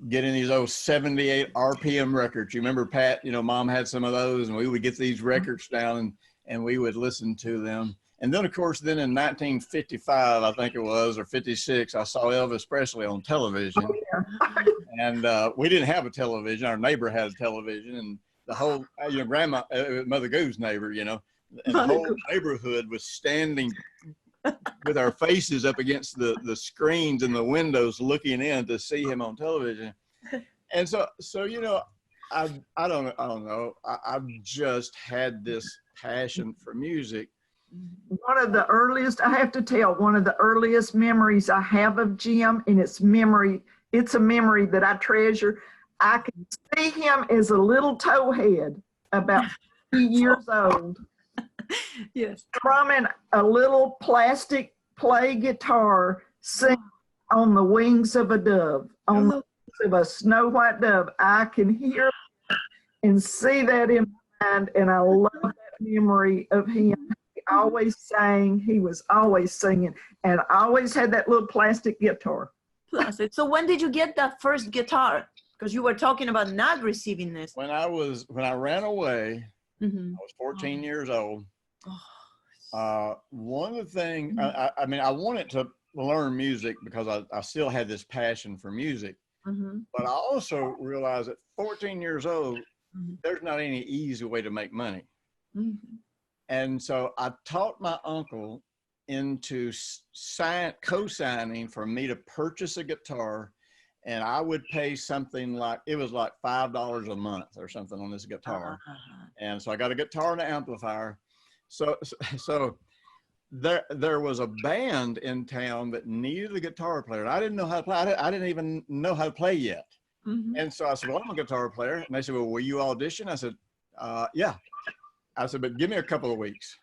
getting these old 78 RPM records. You remember, Pat, Mom had some of those, and we would get these records down and we would listen to them. And then, of course, in 1955, I think it was, or 56, I saw Elvis Presley on television. Oh, yeah. And we didn't have a television. Our neighbor had a television, and the whole, Grandma, Mother Goo's neighbor, and the whole neighborhood was standing with our faces up against the screens and the windows looking in to see him on television. And so I don't know. I've just had this passion for music. One of the earliest memories I have of Jim, and it's a memory that I treasure. I can see him as a little towhead, about 3 years old. Yes. Strumming a little plastic play guitar, singing on the wings of a dove, on the wings of a snow white dove. I can hear and see that in my mind, and I love that memory of him. He was always singing, and always had that little plastic guitar. So when did you get that first guitar? Because you were talking about not receiving this. When I ran away, I was 14 years old. One of the things, I wanted to learn music because I still had this passion for music. But I also realized at 14 years old, there's not any easy way to make money. And so I talked my uncle into co-signing for me to purchase a guitar and I would pay something like, it was like $5 a month or something on this guitar. And so I got a guitar and an amplifier. So there was a band in town that needed a guitar player. I didn't know how to play. I didn't even know how to play yet. And so I said, well, I'm a guitar player. And they said, well, will you audition? I said, yeah. I said, but give me a couple of weeks.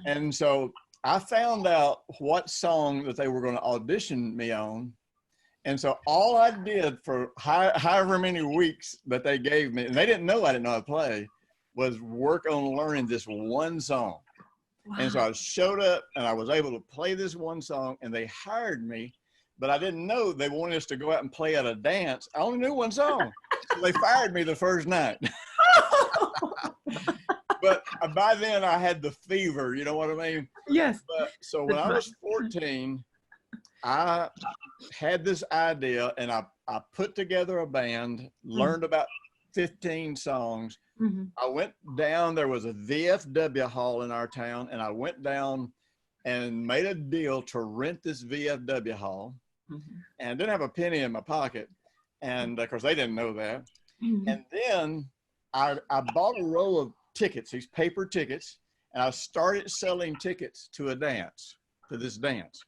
And so I found out what song that they were going to audition me on. And so all I did for however many weeks that they gave me, and they didn't know I didn't know how to play, was work on learning this one song. Wow. And so I showed up and I was able to play this one song, and they hired me, but I didn't know they wanted us to go out and play at a dance. I only knew one song. So they fired me the first night. But by then I had the fever, you know what I mean? Yes. But, so when I was 14, I had this idea, and I put together a band, learned about 15 songs. I went down, there was a VFW hall in our town, and I went down and made a deal to rent this VFW hall, and I didn't have a penny in my pocket. And of course they didn't know that. And then I bought a roll of tickets, these paper tickets, and I started selling tickets to a dance, to this dance.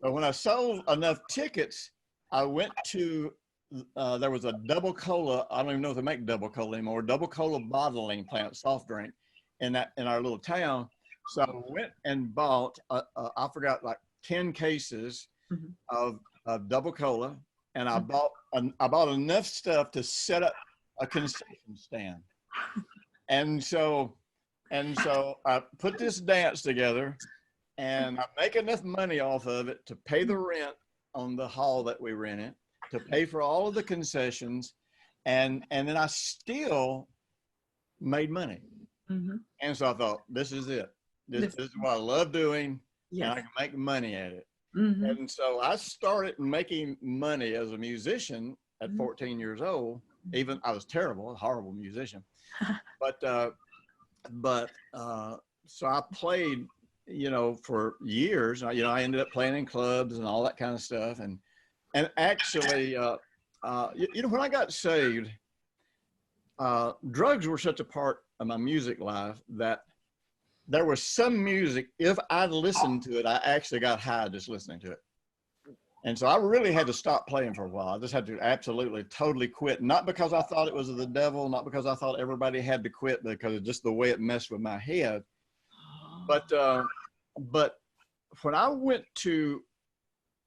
So when I sold enough tickets, I went to, there was a double cola, I don't even know if they make double cola anymore, double cola bottling plant, soft drink, in our little town. So I went and bought, I forgot, like 10 cases of double cola, and I bought enough stuff to set up a concession stand. And so I put this dance together, and I make enough money off of it to pay the rent on the hall that we rented, to pay for all of the concessions, and then I still made money. And so I thought, this is it. This is what I love doing, and I can make money at it. And so I started making money as a musician at 14 years old. Even I was terrible, a horrible musician. But so I played, you know, for years. You know, I ended up playing in clubs and all that kind of stuff. And actually, you know, when I got saved, drugs were such a part of my music life that there was some music, if I listened to it, I actually got high just listening to it. And so I really had to stop playing for a while. I just had to absolutely, totally quit. Not because I thought it was of the devil, not because I thought everybody had to quit, because of just the way it messed with my head. But when I went to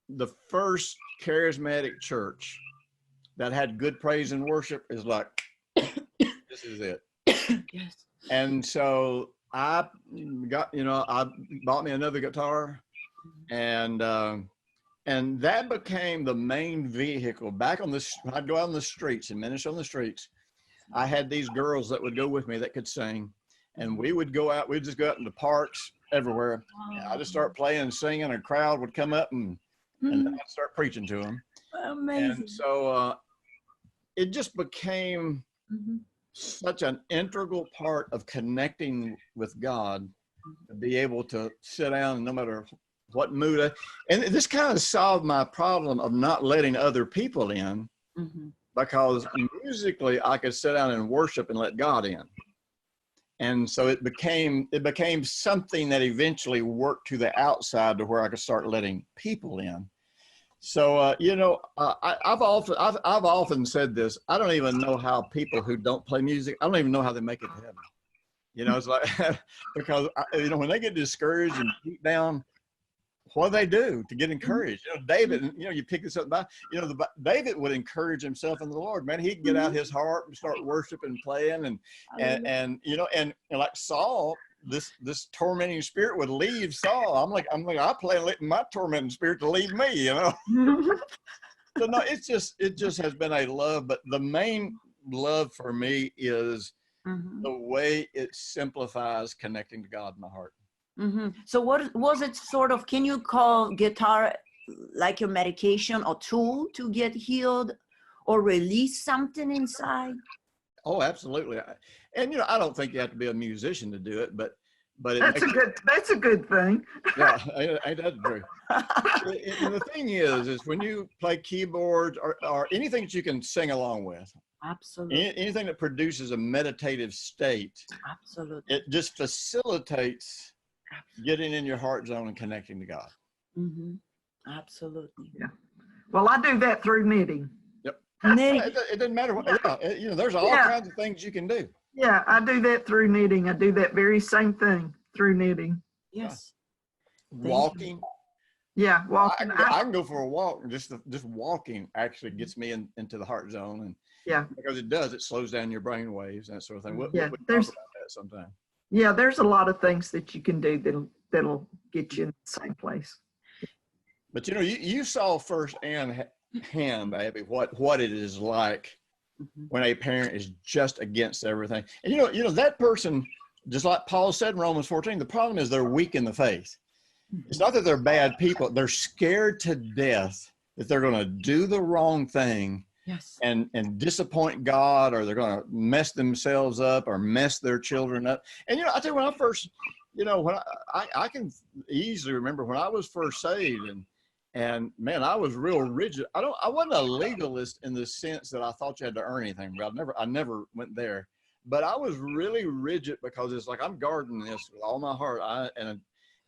the first charismatic church that had good praise and worship, is like, this is it. Yes. And so I got, you know, I bought me another guitar, and that became the main vehicle. Back on this, when I'd go out on the streets and minister on the streets, I had these girls that would go with me that could sing, and we would go out, we'd just go out in the parks everywhere. And I'd just start playing and singing, and a crowd would come up, and then I'd start preaching to them. Amazing. And so it just became such an integral part of connecting with God, to be able to sit down and no matter what mood and this kind of solved my problem of not letting other people in, because musically I could sit down and worship and let God in. And so it became something that eventually worked to the outside to where I could start letting people in. So, you know, I've often said this. I don't even know how people who don't play music, I don't even know how they make it to heaven. You know, it's like, because, you know, when they get discouraged and beat down, what do they do to get encouraged? You know, David, you know, you pick this up by, you know, David would encourage himself in the Lord, man. He'd get out his harp and start worshiping and playing, and you know, and like Saul, this tormenting spirit would leave Saul. I'm like, I play letting my tormenting spirit to leave me, you know. So no, it just has been a love, but the main love for me is the way it simplifies connecting to God in my heart. So what was it sort of, can you call guitar like your medication or tool to get healed or release something inside? Oh, absolutely. And, you know, I don't think you have to be a musician to do it, but but it That's a good thing. yeah, ain't that true? And the thing is when you play keyboards or anything that you can sing along with, Absolutely. anything that produces a meditative state, Absolutely. it just facilitates getting in your heart zone and connecting to God. Mm-hmm. Absolutely. Yeah. Well, I do that through knitting. Yep. Knitting. It doesn't matter what. Yeah, there's all kinds of things you can do. Yeah, I do that through knitting. I do that very same thing through knitting. Yes. Walking. Yeah, walking. I can go for a walk. Just walking actually gets me into the heart zone, and because it slows down your brain waves and that sort of thing. We talk about that sometime. Yeah, there's a lot of things that you can do that'll get you in the same place. But you saw firsthand, baby, what it is like when a parent is just against everything. And that person, just like Paul said in Romans 14, the problem is they're weak in the faith. It's not that they're bad people. They're scared to death that they're going to do the wrong thing and disappoint God, or they're going to mess themselves up or mess their children up. And, I tell you, when I first, when I can easily remember when I was first saved, and man, I was real rigid. I wasn't a legalist in the sense that I thought you had to earn anything. I never went there, but I was really rigid because it's like, I'm guarding this with all my heart.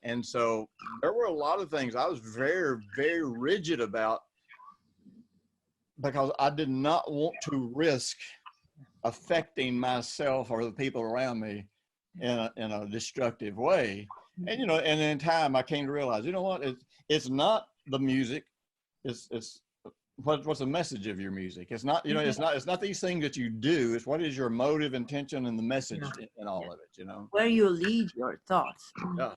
And so there were a lot of things I was very, very rigid about because I did not want to risk affecting myself or the people around me in a destructive way. And, and in time I came to realize, what, it's not the music. It's what's the message of your music. It's not, it's not these things that you do. It's what is your motive, intention, and the message in all of it, Where you lead your thoughts. Yeah.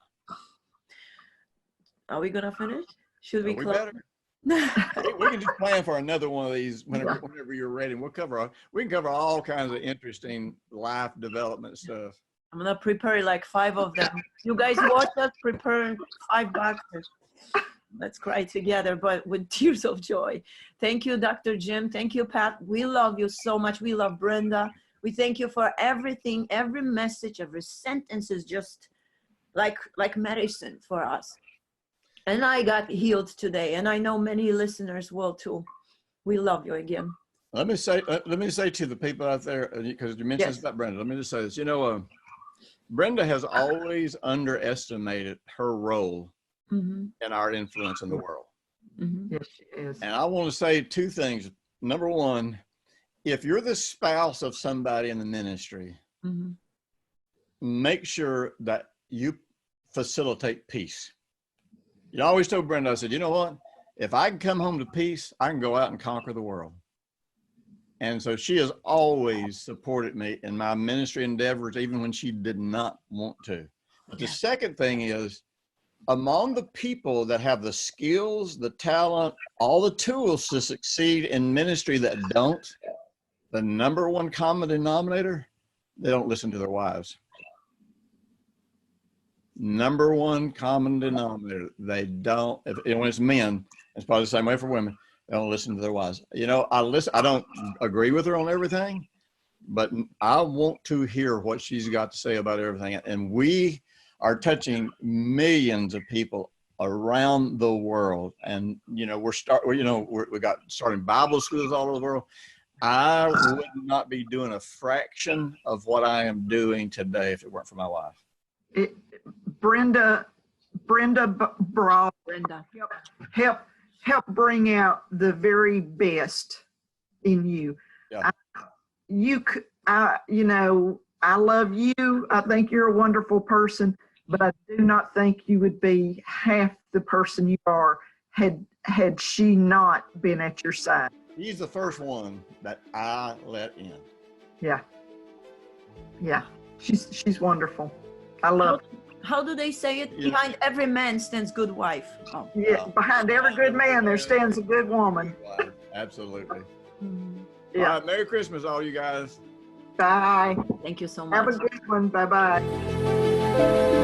Are we gonna finish? Should we close? We can just plan for another one of these whenever you're ready. We can cover all kinds of interesting life development stuff. I'm gonna prepare like 5 of them. You guys watch us prepare 5 boxes. Let's cry together, but with tears of joy. Thank you, Dr. Jim. Thank you, Pat. We love you so much. We love Brenda. We thank you for everything. Every message, every sentence is just like medicine for us. And I got healed today, and I know many listeners will too. We love you again. Let me say to the people out there, because you mentioned this about Brenda. Let me just say this. Brenda has always underestimated her role in our influence in the world. Yes, she is. And I want to say 2 things. Number one, if you're the spouse of somebody in the ministry, make sure that you facilitate peace. I always told Brenda, I said, you know what? If I can come home to peace, I can go out and conquer the world. And so she has always supported me in my ministry endeavors, even when she did not want to. But the second thing is, among the people that have the skills, the talent, all the tools to succeed in ministry that don't, the number one common denominator, they don't listen to their wives. Number one common denominator, they don't. When it's men, it's probably the same way for women. They don't listen to their wives. I don't agree with her on everything, but I want to hear what she's got to say about everything. And we are touching millions of people around the world. And we got starting Bible schools all over the world. I would not be doing a fraction of what I am doing today if it weren't for my wife. Brenda brought help bring out the very best in you. Yeah. I love you. I think you're a wonderful person, but I do not think you would be half the person you are had she not been at your side. He's the first one that I let in. Yeah. She's wonderful. I love her. How do they say it? Yeah. Behind every man stands good wife. Oh. Yeah, behind every good man there stands a good woman. Absolutely. Yeah. All right, Merry Christmas, all you guys. Bye. Thank you so much. Have a good one. Bye-bye.